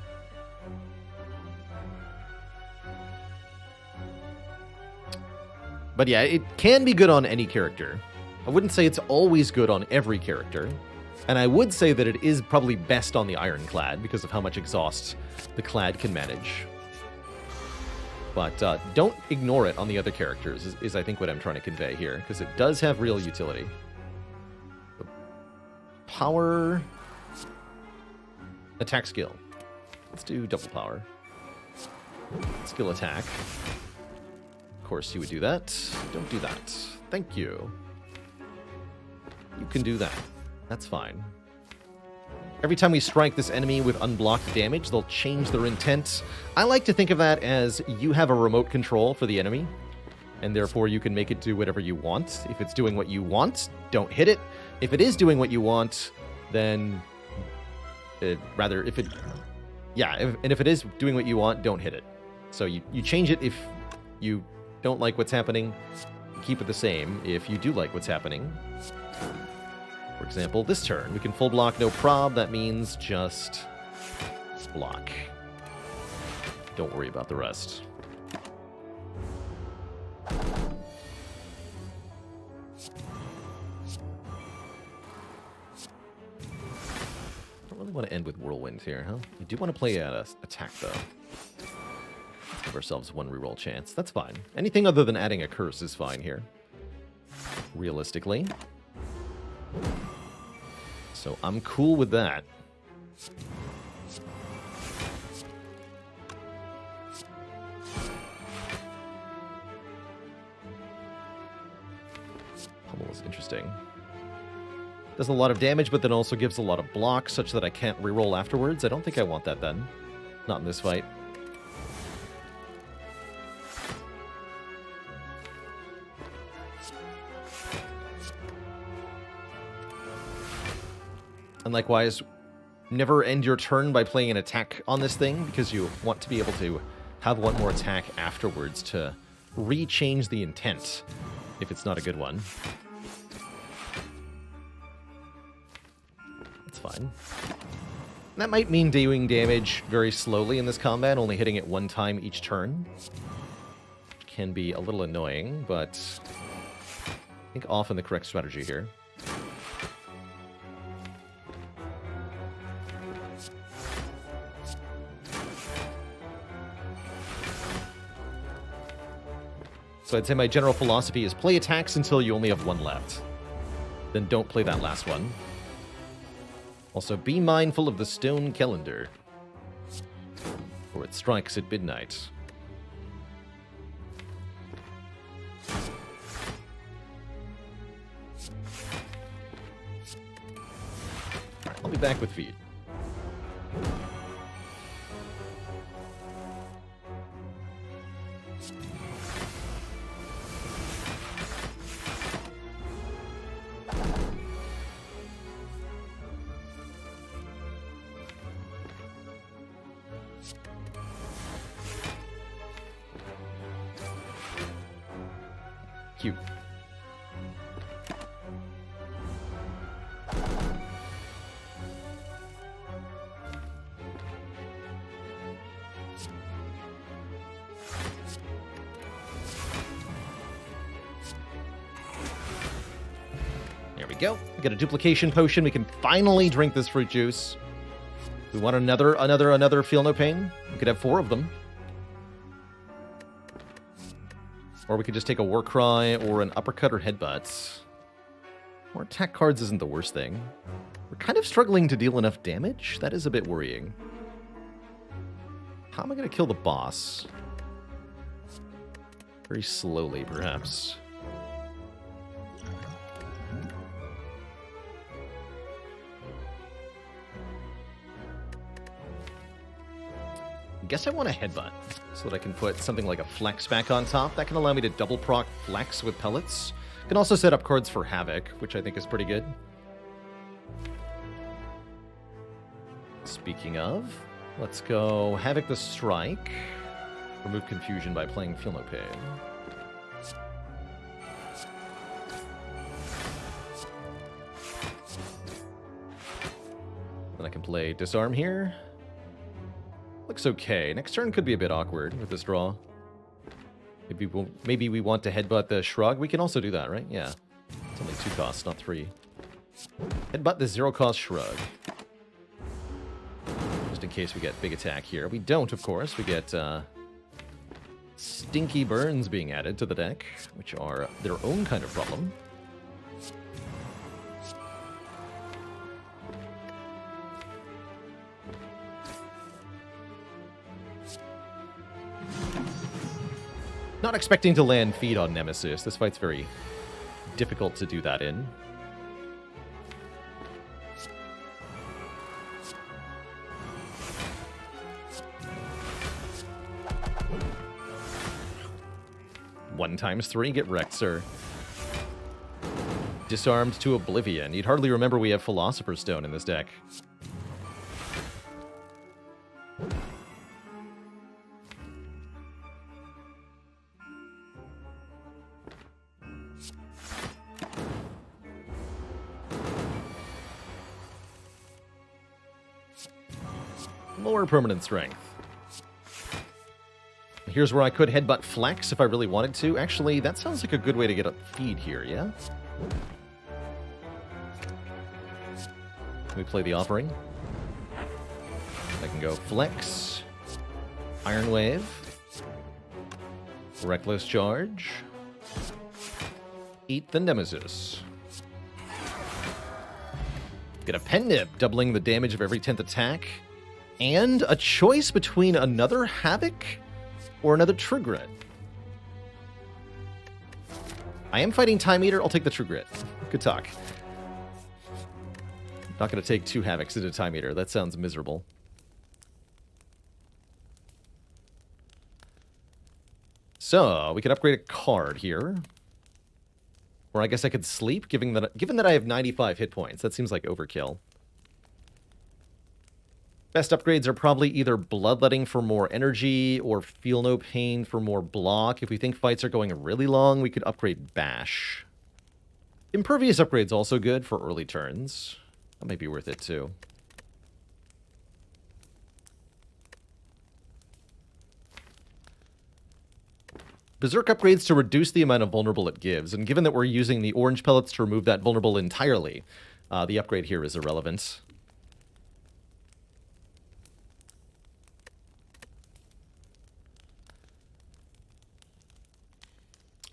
But yeah, it can be good on any character. I wouldn't say it's always good on every character. And I would say that it is probably best on the Ironclad because of how much exhaust the Clad can manage. But don't ignore it on the other characters, is I think what I'm trying to convey here, because it does have real utility. Power... Attack skill. Let's do double power. Skill attack. Of course you would do that. Don't do that. Thank you. You can do that. That's fine. Every time we strike this enemy with unblocked damage, they'll change their intent. I like to think of that as you have a remote control for the enemy, and therefore you can make it do whatever you want. If it's doing what you want, don't hit it. If it is doing what you want, then... if it is doing what you want, don't hit it. So you change it if you don't like what's happening. Keep it the same if you do like what's happening. For example, this turn, we can full block, no prob. That means just block. Don't worry about the rest. I don't really want to end with Whirlwind here, huh? We do want to play an attack, though. Let's give ourselves one reroll chance. That's fine. Anything other than adding a curse is fine here. Realistically. So I'm cool with that. Pummel is interesting. Does a lot of damage, but then also gives a lot of block, such that I can't reroll afterwards. I don't think I want that then. Not in this fight. And likewise, never end your turn by playing an attack on this thing, because you want to be able to have one more attack afterwards to re-change the intent, if it's not a good one. That's fine. That might mean doing damage very slowly in this combat, only hitting it one time each turn. Which can be a little annoying, but I think often the correct strategy here. So I'd say my general philosophy is play attacks until you only have one left. Then don't play that last one. Also, be mindful of the stone calendar, for it strikes at midnight. Alright, I'll be back with feed. Cute. There we go. We got a duplication potion. We can finally drink this fruit juice. We want another Feel No Pain. We could have 4 of them. Or we could just take a War Cry or an Uppercut or Headbutt. More attack cards isn't the worst thing. We're kind of struggling to deal enough damage. That is a bit worrying. How am I going to kill the boss? Very slowly, perhaps. I guess I want a Headbutt so that I can put something like a Flex back on top. That can allow me to double proc Flex with Pellets. Can also set up cards for Havoc, which I think is pretty good. Speaking of, let's go Havoc the Strike. Remove Confusion by playing Feel No Pain. Then I can play Disarm here. Looks okay. Next turn could be a bit awkward with this draw. Maybe we want to Headbutt the Shrug. We can also do that, right? Yeah. It's only 2 costs, not 3. Headbutt the 0-cost Shrug. Just in case we get big attack here. We don't, of course. We get Stinky Burns being added to the deck, which are their own kind of problem. Not expecting to land Feed on Nemesis. This fight's very difficult to do that in. One times 3, get wrecked, sir. Disarmed to Oblivion. You'd hardly remember we have Philosopher's Stone in this deck. Lower permanent strength. Here's where I could Headbutt Flex if I really wanted to. Actually, that sounds like a good way to get a feed here, yeah? Let me play the Offering. I can go Flex, Iron Wave, Reckless Charge, Eat the Nemesis. Get a Pen Nib, doubling the damage of every 10th attack. And a choice between another Havoc or another True Grit. I am fighting Time Eater. I'll take the True Grit. Good talk. Not going to take 2 Havocs into Time Eater. That sounds miserable. So, we could upgrade a card here. Or I guess I could sleep, given that I have 95 hit points. That seems like overkill. Best upgrades are probably either Bloodletting for more energy or Feel No Pain for more block. If we think fights are going really long, we could upgrade Bash. Impervious upgrade's also good for early turns. That might be worth it too. Berserk upgrades to reduce the amount of vulnerable it gives, and given that we're using the orange pellets to remove that vulnerable entirely, the upgrade here is irrelevant.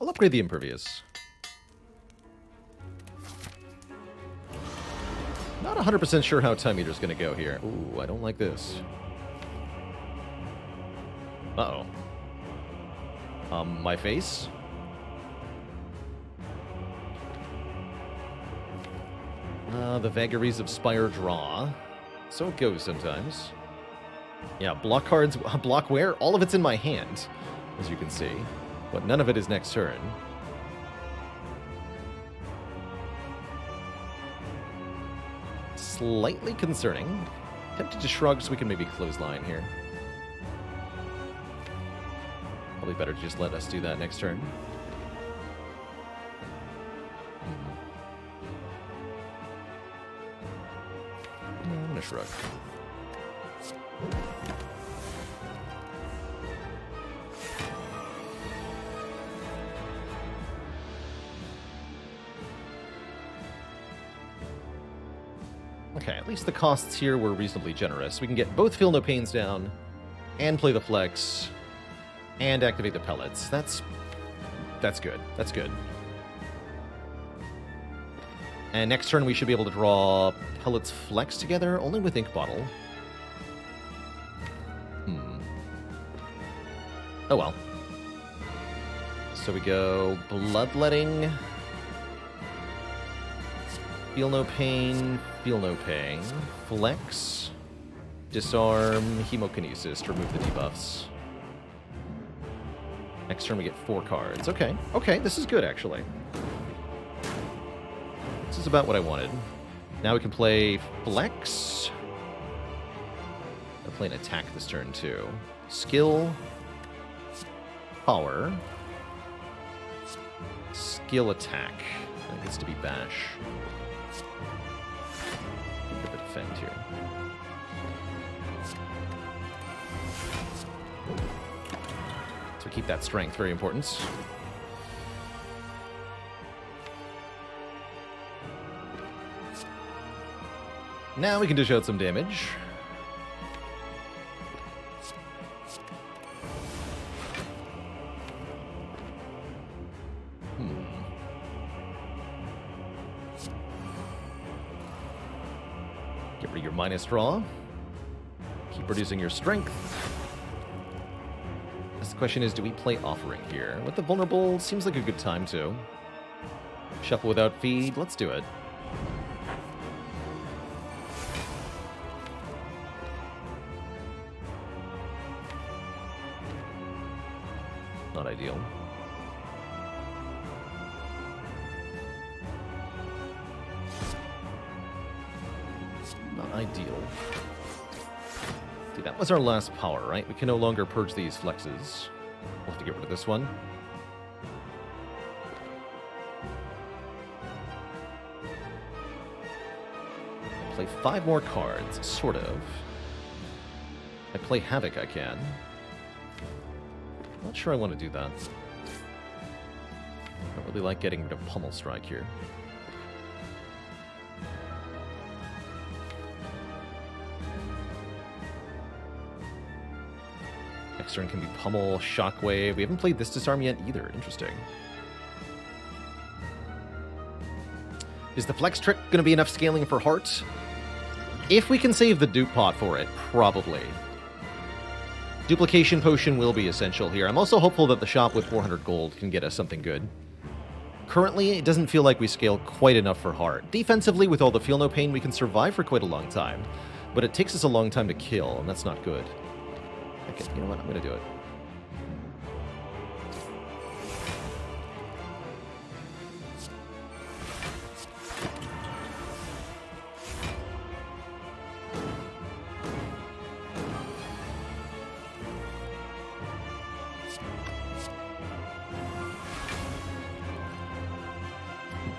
I'll upgrade the Impervious. Not 100% sure how Time Eater's going to go here. Ooh, I don't like this. Uh-oh. My face? The vagaries of Spire draw. So it goes sometimes. Yeah, block cards, block where? All of it's in my hand, as you can see. But none of it is next turn. Slightly concerning. Tempted to shrug so we can maybe clothesline here. Probably better to just let us do that next turn. Yeah, I'm gonna shrug. Okay, at least the costs here were reasonably generous. We can get both Feel No Pains down, and play the Flex, and activate the Pellets. That's good. That's good. And next turn we should be able to draw Pellets Flex together, only with Ink Bottle. Oh well. So we go Bloodletting, Feel No Pain, Feel No Pain, Flex, Disarm, Hemokinesis to remove the debuffs. Next turn we get 4 cards. Okay, okay, this is good actually. This is about what I wanted. Now we can play Flex. I'll play an attack this turn too. Skill, Power, Skill Attack. That gets to be Bash. Get the defend here. So keep that strength, very important. Now we can dish out some damage. Get rid of your minus draw. Keep reducing your strength. The question is, do we play Offering here? With the Vulnerable, seems like a good time to. Shuffle without feed, let's do it. Not ideal. Not ideal. See, that was our last power, right? We can no longer purge these flexes. We'll have to get rid of this one. I play 5 more cards, sort of. I play Havoc, I can. Not sure I want to do that. I don't really like getting rid of Pummel Strike here. Next turn can be Pummel, Shockwave. We haven't played this Disarm yet either. Interesting. Is the Flex trick going to be enough scaling for Heart? If we can save the dupe pot for it, probably. Duplication Potion will be essential here. I'm also hopeful that the shop with 400 gold can get us something good. Currently, it doesn't feel like we scale quite enough for Heart. Defensively, with all the Feel No Pain, we can survive for quite a long time. But it takes us a long time to kill, and that's not good. Okay, you know what? I'm going to do it.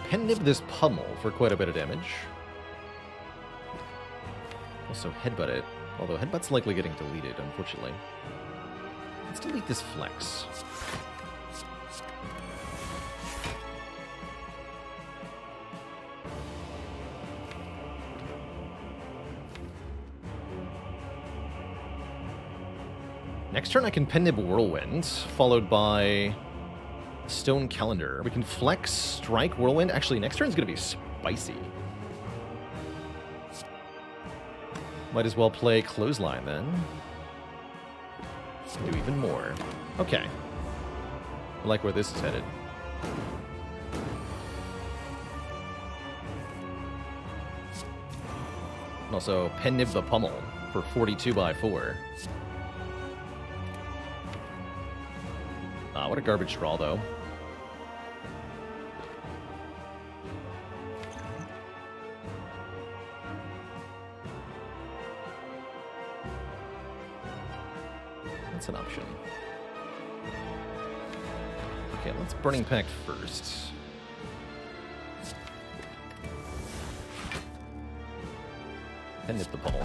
Pen Nib this Pummel for quite a bit of damage. Also Headbutt it, although Headbutt's likely getting deleted, unfortunately. Let's delete this Flex. Next turn I can Pen Nib Whirlwind, followed by Stone Calendar. We can Flex, Strike, Whirlwind. Actually, next turn's going to be spicy. Might as well play Clothesline then. Do even more. Okay. I like where this is headed. And also, Pen Nib the Pummel for 42x4. What a garbage draw, though. That's an option. Okay, let's Burning Pact first. And hit the Pummel.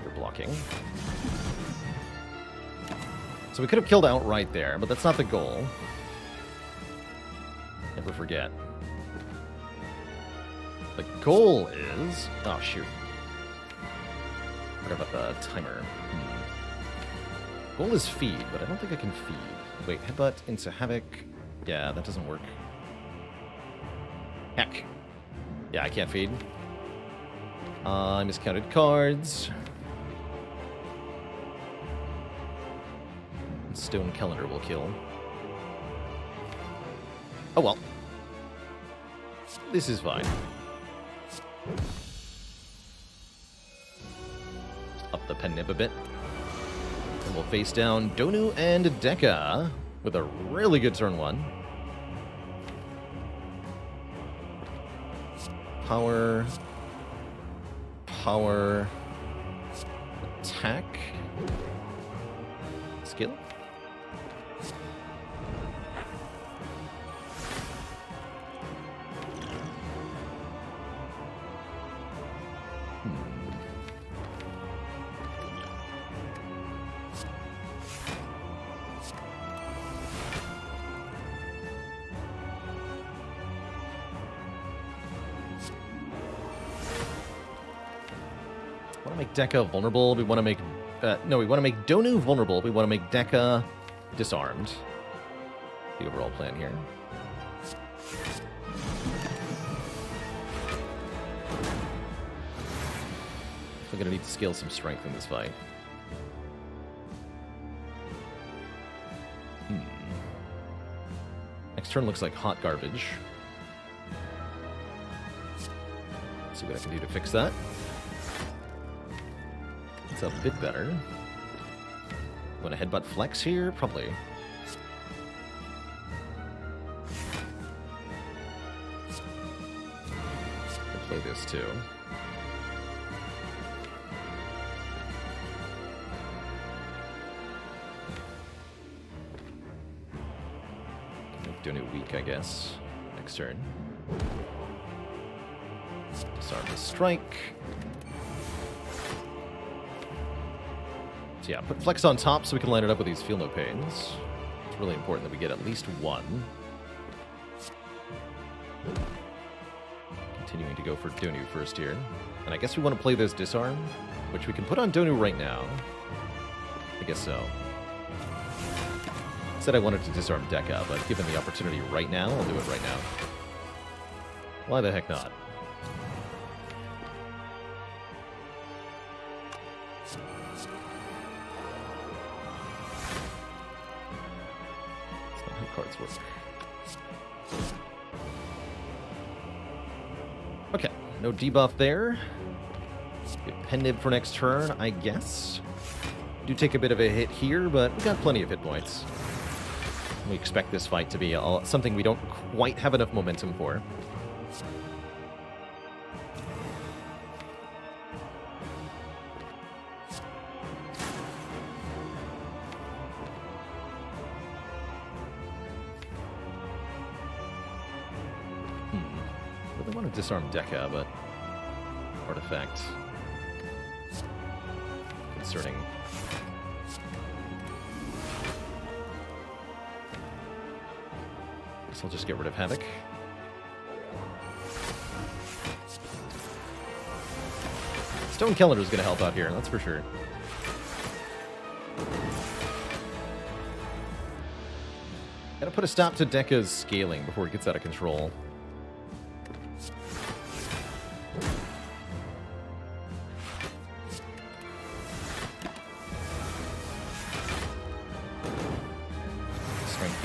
You're blocking. So we could have killed outright there, but that's not the goal. Never forget. The goal is... Oh, shoot. What about the timer? Goal is feed, but I don't think I can feed. Wait, headbutt into havoc. Yeah, that doesn't work. Heck. Yeah, I can't feed. I miscounted cards. Stone Calendar will kill. Oh well. This is fine. Up the pen nib a bit. And we'll face down Donu and Deka with a really good turn 1. Power. Power. Attack. Skill. Make Deka vulnerable. We want to make... no, we want to make Donu vulnerable. We want to make Deka disarmed. The overall plan here. We're going to need to scale some strength in this fight. Next turn looks like hot garbage. Let's see what I can do to fix that. It's a bit better. Want to headbutt flex here? Probably. I'll play this too. Doing it weak, I guess. Next turn. Disarm the strike. So yeah, put flex on top so we can line it up with these feel no pains. It's really important that we get at least one. Continuing to go for Donu first here. And I guess we want to play this disarm, which we can put on Donu right now. I guess so. Said I wanted to disarm Deka, but given the opportunity right now, I'll do it right now. Why the heck not? Cards work. Okay, no debuff there. Get pen nib for next turn, I guess. Do take a bit of a hit here, but we've got plenty of hit points. We expect this fight to be something we don't quite have enough momentum for. I want to disarm Deka, but artifact concerning. Guess I'll just get rid of Havoc. Stone Calendar is going to help out here, that's for sure. Gotta put a stop to Deka's scaling before it gets out of control.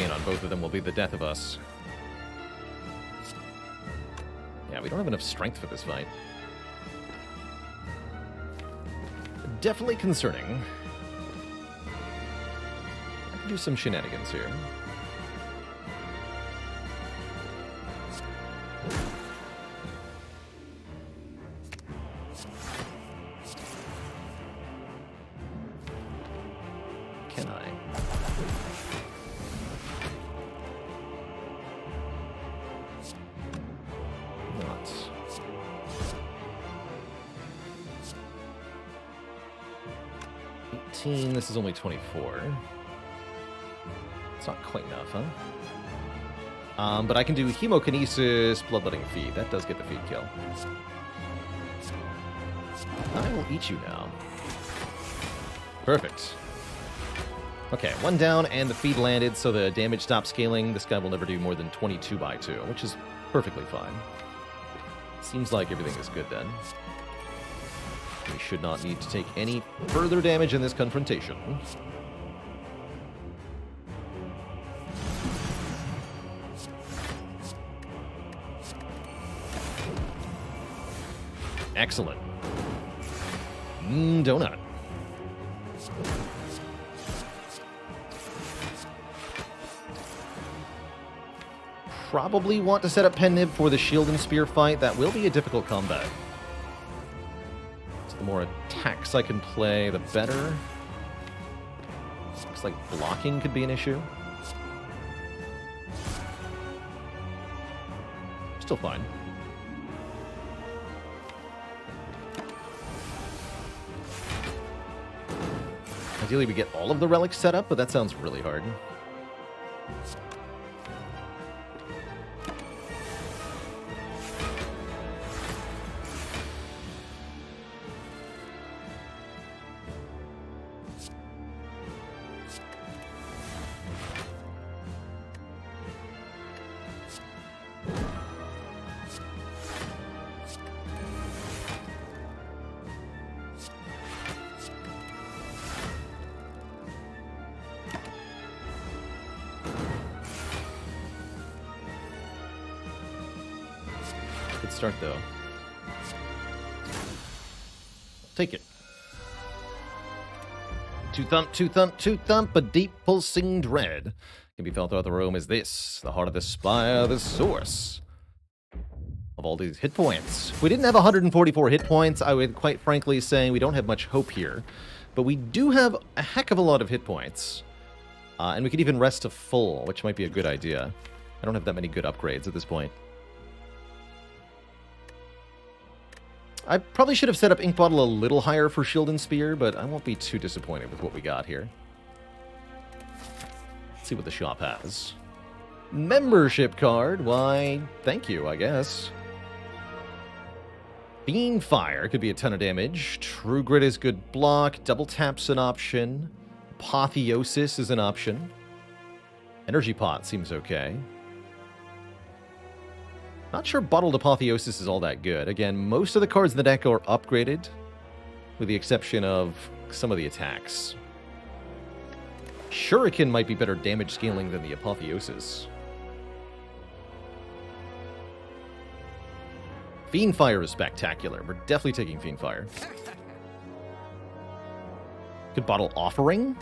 On both of them will be the death of us. Yeah, we don't have enough strength for this fight. Definitely concerning. I can do some shenanigans here. Can I? This is only 24. It's not quite enough, huh? But I can do Hemokinesis, Bloodletting Feed. That does get the feed kill. I will eat you now. Perfect. Okay, 1 down, and the feed landed, so the damage stops scaling. This guy will never do more than 22 by 2, which is perfectly fine. Seems like everything is good then. We should not need to take any further damage in this confrontation. Excellent. Donut. Probably want to set up Pen Nib for the Shield and Spear fight. That will be a difficult combat. So the more attacks I can play, the better. Looks like blocking could be an issue. Still fine. Ideally, we get all of the relics set up, but that sounds really hard. Good start, though. Take it. Two thump, a deep pulsing dread can be felt throughout the room. Is this the heart of the spire, the source of all these hit points? If we didn't have 144 hit points, I would quite frankly say we don't have much hope here. But we do have a heck of a lot of hit points. And we could even rest to full, which might be a good idea. I don't have that many good upgrades at this point. I probably should have set up Ink Bottle a little higher for Shield and Spear, but I won't be too disappointed with what we got here. Let's see what the shop has. Membership card? Why, thank you, I guess. Fiend Fire could be a ton of damage. True Grit is good block. Double Tap's an option. Apotheosis is an option. Energy Pot seems okay. Not sure Bottled Apotheosis is all that good. Again, most of the cards in the deck are upgraded, with the exception of some of the attacks. Shuriken might be better damage scaling than the Apotheosis. Fiend Fire is spectacular. We're definitely taking Fiend Fire. Could bottle Offering.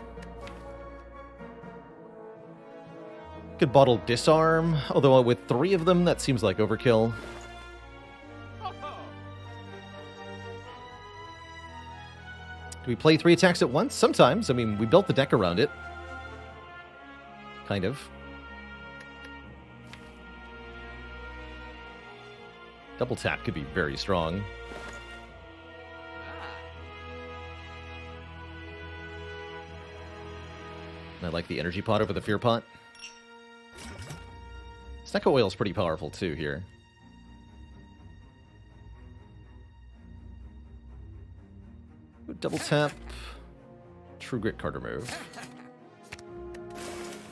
Could bottle Disarm, although with 3 of them, that seems like overkill. Do we play 3 attacks at once? Sometimes. I mean, we built the deck around it. Kind of. Double tap could be very strong. I like the Energy Pot over the Fear Pot. Snecko Oil is pretty powerful too here. Double tap. True Grit card remove.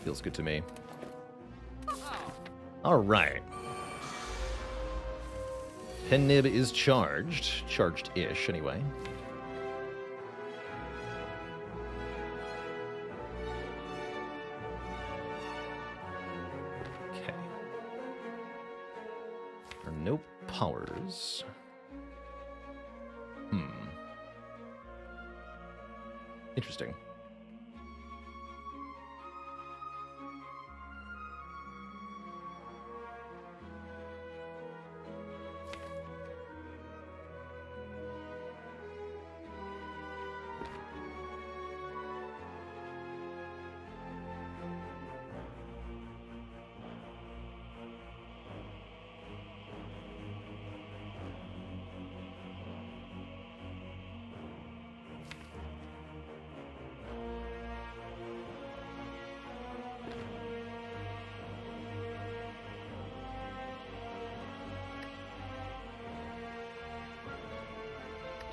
Feels good to me. Alright. Pen Nib is charged. Charged-ish, anyway. Okay. There are no powers. Interesting.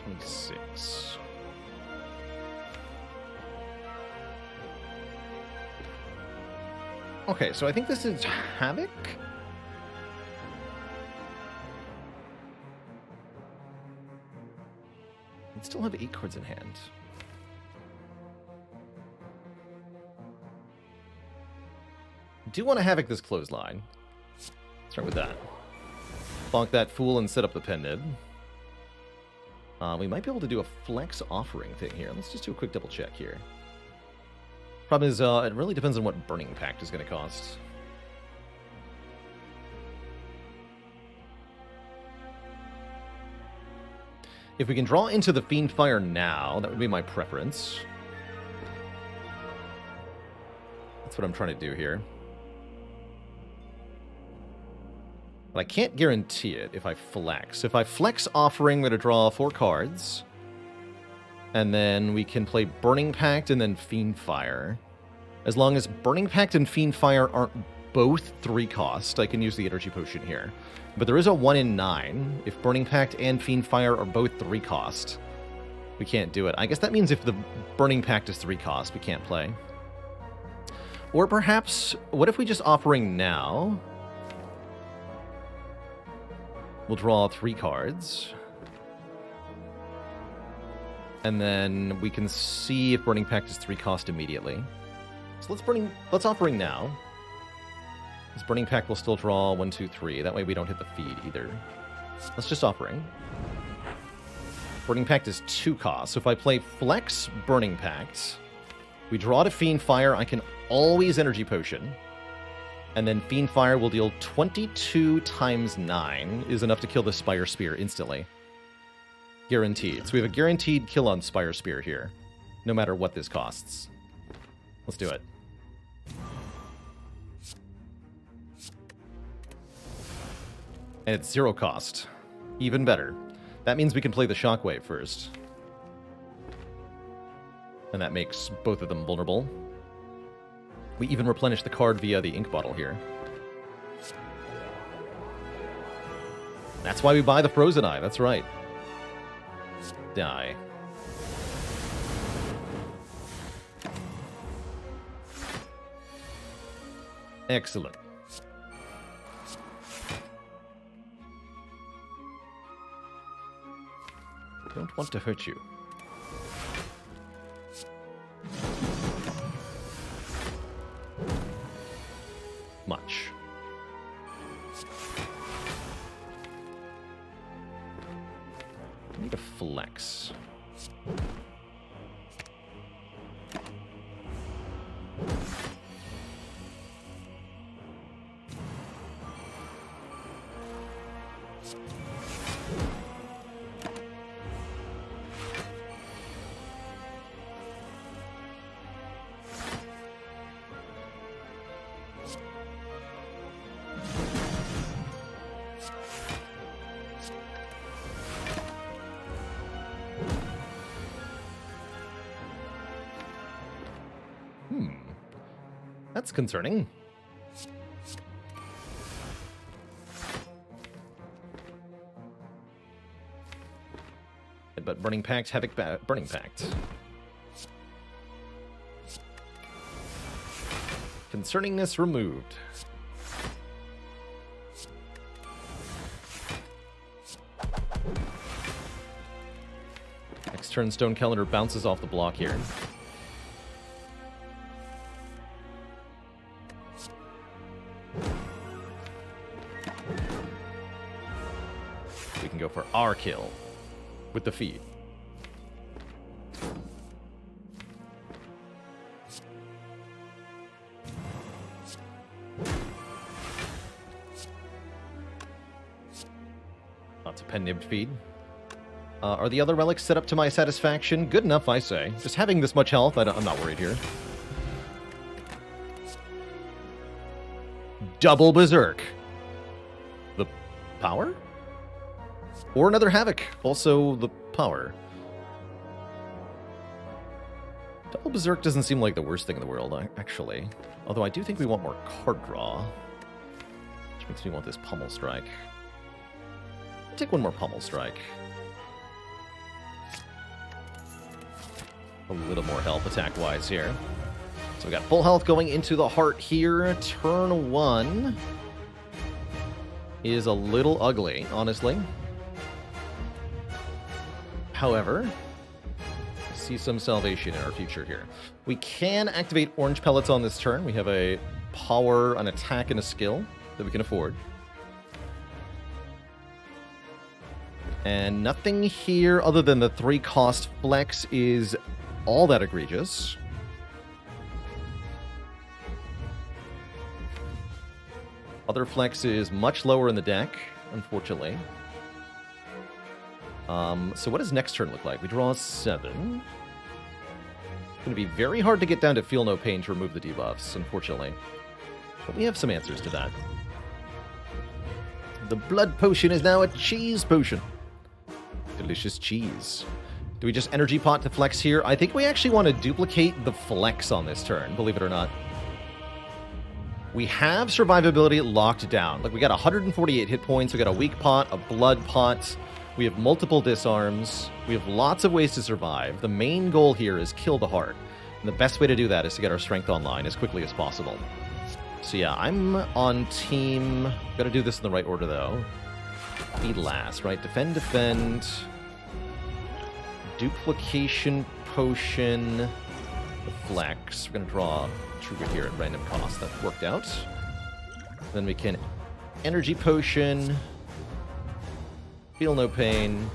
26. Okay, so I think this is Havoc. I still have 8 cards in hand. Do want to Havoc this clothesline. Start with that. Bonk that fool and set up the pendant. We might be able to do a flex offering thing here. Let's just do a quick double check here. Problem is, it really depends on what Burning Pact is going to cost. If we can draw into the Fiend Fire now, that would be my preference. That's what I'm trying to do here. But I can't guarantee it if I flex. If I flex offering, I'm going to draw 4 cards. And then we can play Burning Pact and then Fiend Fire. As long as Burning Pact and Fiend Fire aren't both 3 cost, I can use the Energy Potion here. But there is a 1 in 9. If Burning Pact and Fiend Fire are both 3 cost, we can't do it. I guess that means if the Burning Pact is 3 cost, we can't play. Or perhaps, what if we just Offering now? We'll draw 3 cards. And then we can see if Burning Pact is 3 cost immediately. So let's Offering now. This Burning Pact will still draw 1, 2, 3. That way we don't hit the feed either. Let's just Offering. Burning Pact is 2 cost. So if I play Flex Burning Pact, we draw to Fiend Fire. I can always Energy Potion. And then Fiend Fire will deal 22 times 9 is enough to kill the Spire Spear instantly. Guaranteed. So we have a guaranteed kill on Spire Spear here, no matter what this costs. Let's do it. And it's 0 cost. Even better. That means we can play the Shockwave first. And that makes both of them vulnerable. We even replenish the card via the ink bottle here. That's why we buy the Frozen Eye, that's right. Die. Excellent. Don't want to hurt you. Much. I need a flex. That's concerning. But Burning Pact, Havoc, Burning Pact. Concerningness removed. Next turn, Stone Calendar bounces off the block here. We can go for our kill with the feed. Lots of pen-nibbed feed. Are the other relics set up to my satisfaction? Good enough, I say. Just having this much health, I'm not worried here. Double Berserk. The power? Or another Havoc. Also the power. Double Berserk doesn't seem like the worst thing in the world, actually. Although I do think we want more card draw. Which makes me want this Pummel Strike. I'll take one more Pummel Strike. a little more health attack-wise here. So we got full health going into the heart here. Turn 1 is a little ugly, honestly. However, I see some salvation in our future here. We can activate orange pellets on this turn. We have a power, an attack, and a skill that we can afford. And nothing here other than the 3-cost flex is all that egregious. Other flex is much lower in the deck, unfortunately. So what does next turn look like? We draw 7. It's going to be very hard to get down to Feel No Pain to remove the debuffs, unfortunately. But we have some answers to that. The blood potion is now a cheese potion. Delicious cheese. Do we just energy pot to flex here? I think we actually want to duplicate the flex on this turn, believe it or not. We have survivability locked down. Like, we got 148 hit points, we got a weak pot, a blood pot, we have multiple disarms, we have lots of ways to survive. The main goal here is kill the heart. And the best way to do that is to get our strength online as quickly as possible. So yeah, I'm on team... Gotta do this in the right order, though. Be last, right? Defend, defend. Duplication potion. The flex. We're gonna draw Trigger here at random cost. That worked out. Then we can energy potion. Feel no pain.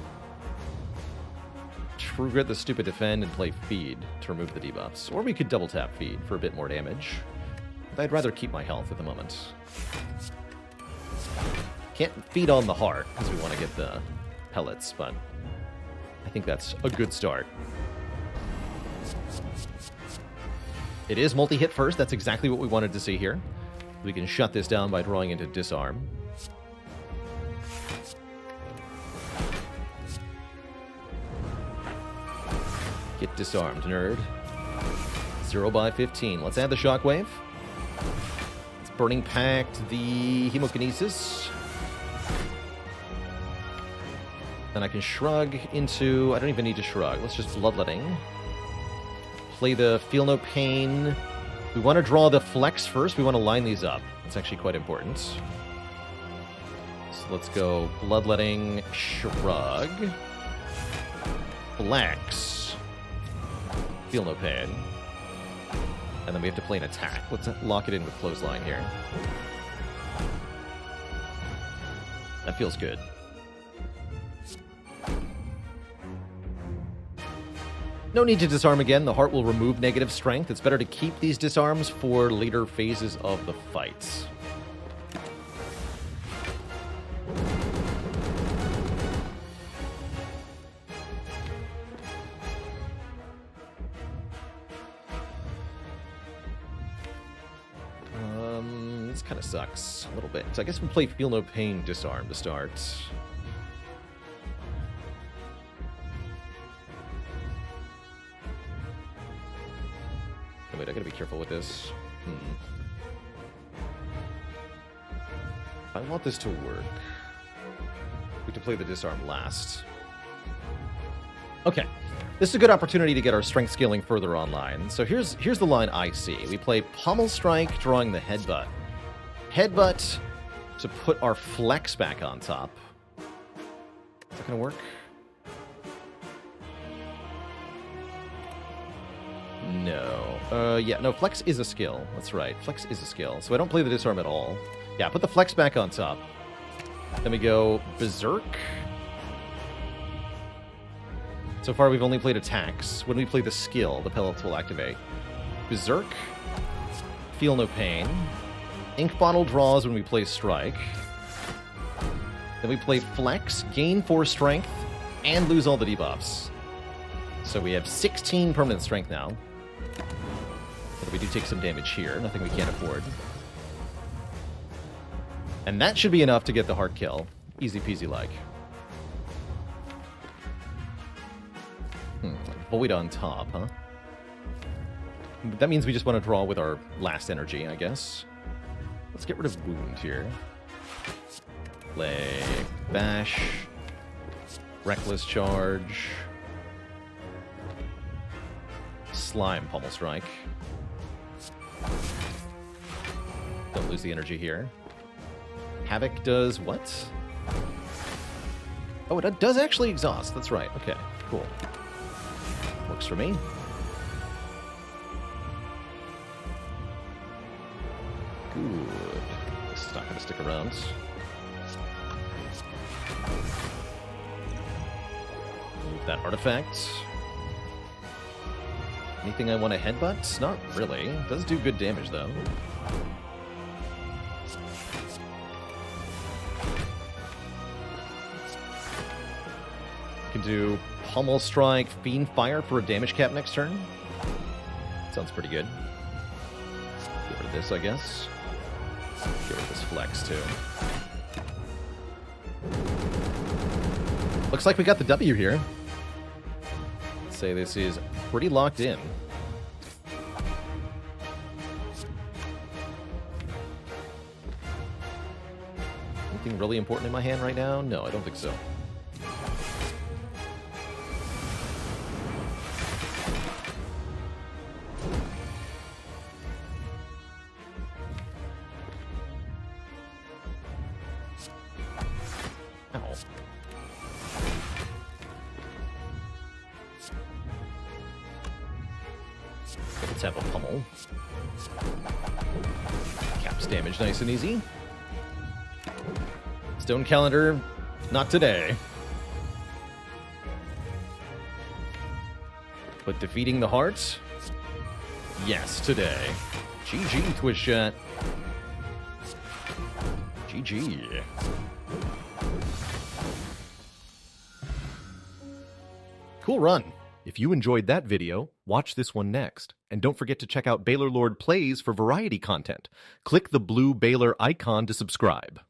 Trigger the stupid defend and play feed to remove the debuffs. Or we could double tap feed for a bit more damage. But I'd rather keep my health at the moment. Can't feed on the heart because we want to get the pellets, but I think that's a good start. It is multi-hit first. That's exactly what we wanted to see here. We can shut this down by drawing into disarm. Get disarmed, nerd. 0 by 15. Let's add the shockwave. It's Burning Pact, the Hemokinesis. Then I can shrug into... I don't even need to shrug. Let's just Bloodletting. Play the Feel No Pain. We want to draw the flex first. We want to line these up. It's actually quite important. So let's go Bloodletting, Shrug, Flex, Feel No Pain. And then we have to play an attack. Let's lock it in with Clothesline here. That feels good. No need to disarm again. The heart will remove negative strength. It's better to keep these disarms for later phases of the fight. This kind of sucks a little bit. So I guess we'll play Feel No Pain disarm to start. Wait, I gotta be careful with this. I want this to work. We have to play the disarm last. Okay. This is a good opportunity to get our strength scaling further online. So here's the line I see. We play Pommel Strike, drawing the Headbutt. Headbutt to put our flex back on top. Is that gonna work? No. Yeah, no, flex is a skill. That's right. Flex is a skill. So I don't play the disarm at all. Yeah, put the flex back on top. Then we go Berserk. So far, we've only played attacks. When we play the skill, the pellets will activate. Berserk. Feel No Pain. Ink Bottle draws when we play Strike. Then we play Flex, gain 4 strength, and lose all the debuffs. So we have 16 permanent strength now. But we do take some damage here. Nothing we can't afford. And that should be enough to get the heart kill. Easy peasy like. Void on top, huh? That means we just want to draw with our last energy, I guess. Let's get rid of Wound here. Play Bash. Reckless Charge. slime Pummel Strike. Don't lose the energy here. Havoc does what? Oh, it does actually exhaust. That's right. Okay, cool. Works for me. Good. This is not going to stick around. Move that artifact. Anything I want to headbutt? Not really. It does do good damage, though. Can do Pummel Strike, Fiend Fire for a damage cap next turn. Sounds pretty good. Get rid of this, I guess. Get rid of this Flex, too. Looks like we got the W here. Let's say this is pretty locked in. Anything really important in my hand right now? No, I don't think so. Let's have a pummel. Caps damage nice and easy. Stone Calendar, not today. But defeating the heart, yes, today. GG, Twitch chat. GG. Cool run. If you enjoyed that video, watch this one next. And don't forget to check out Baalorlord Plays for variety content. Click the blue Baylor icon to subscribe.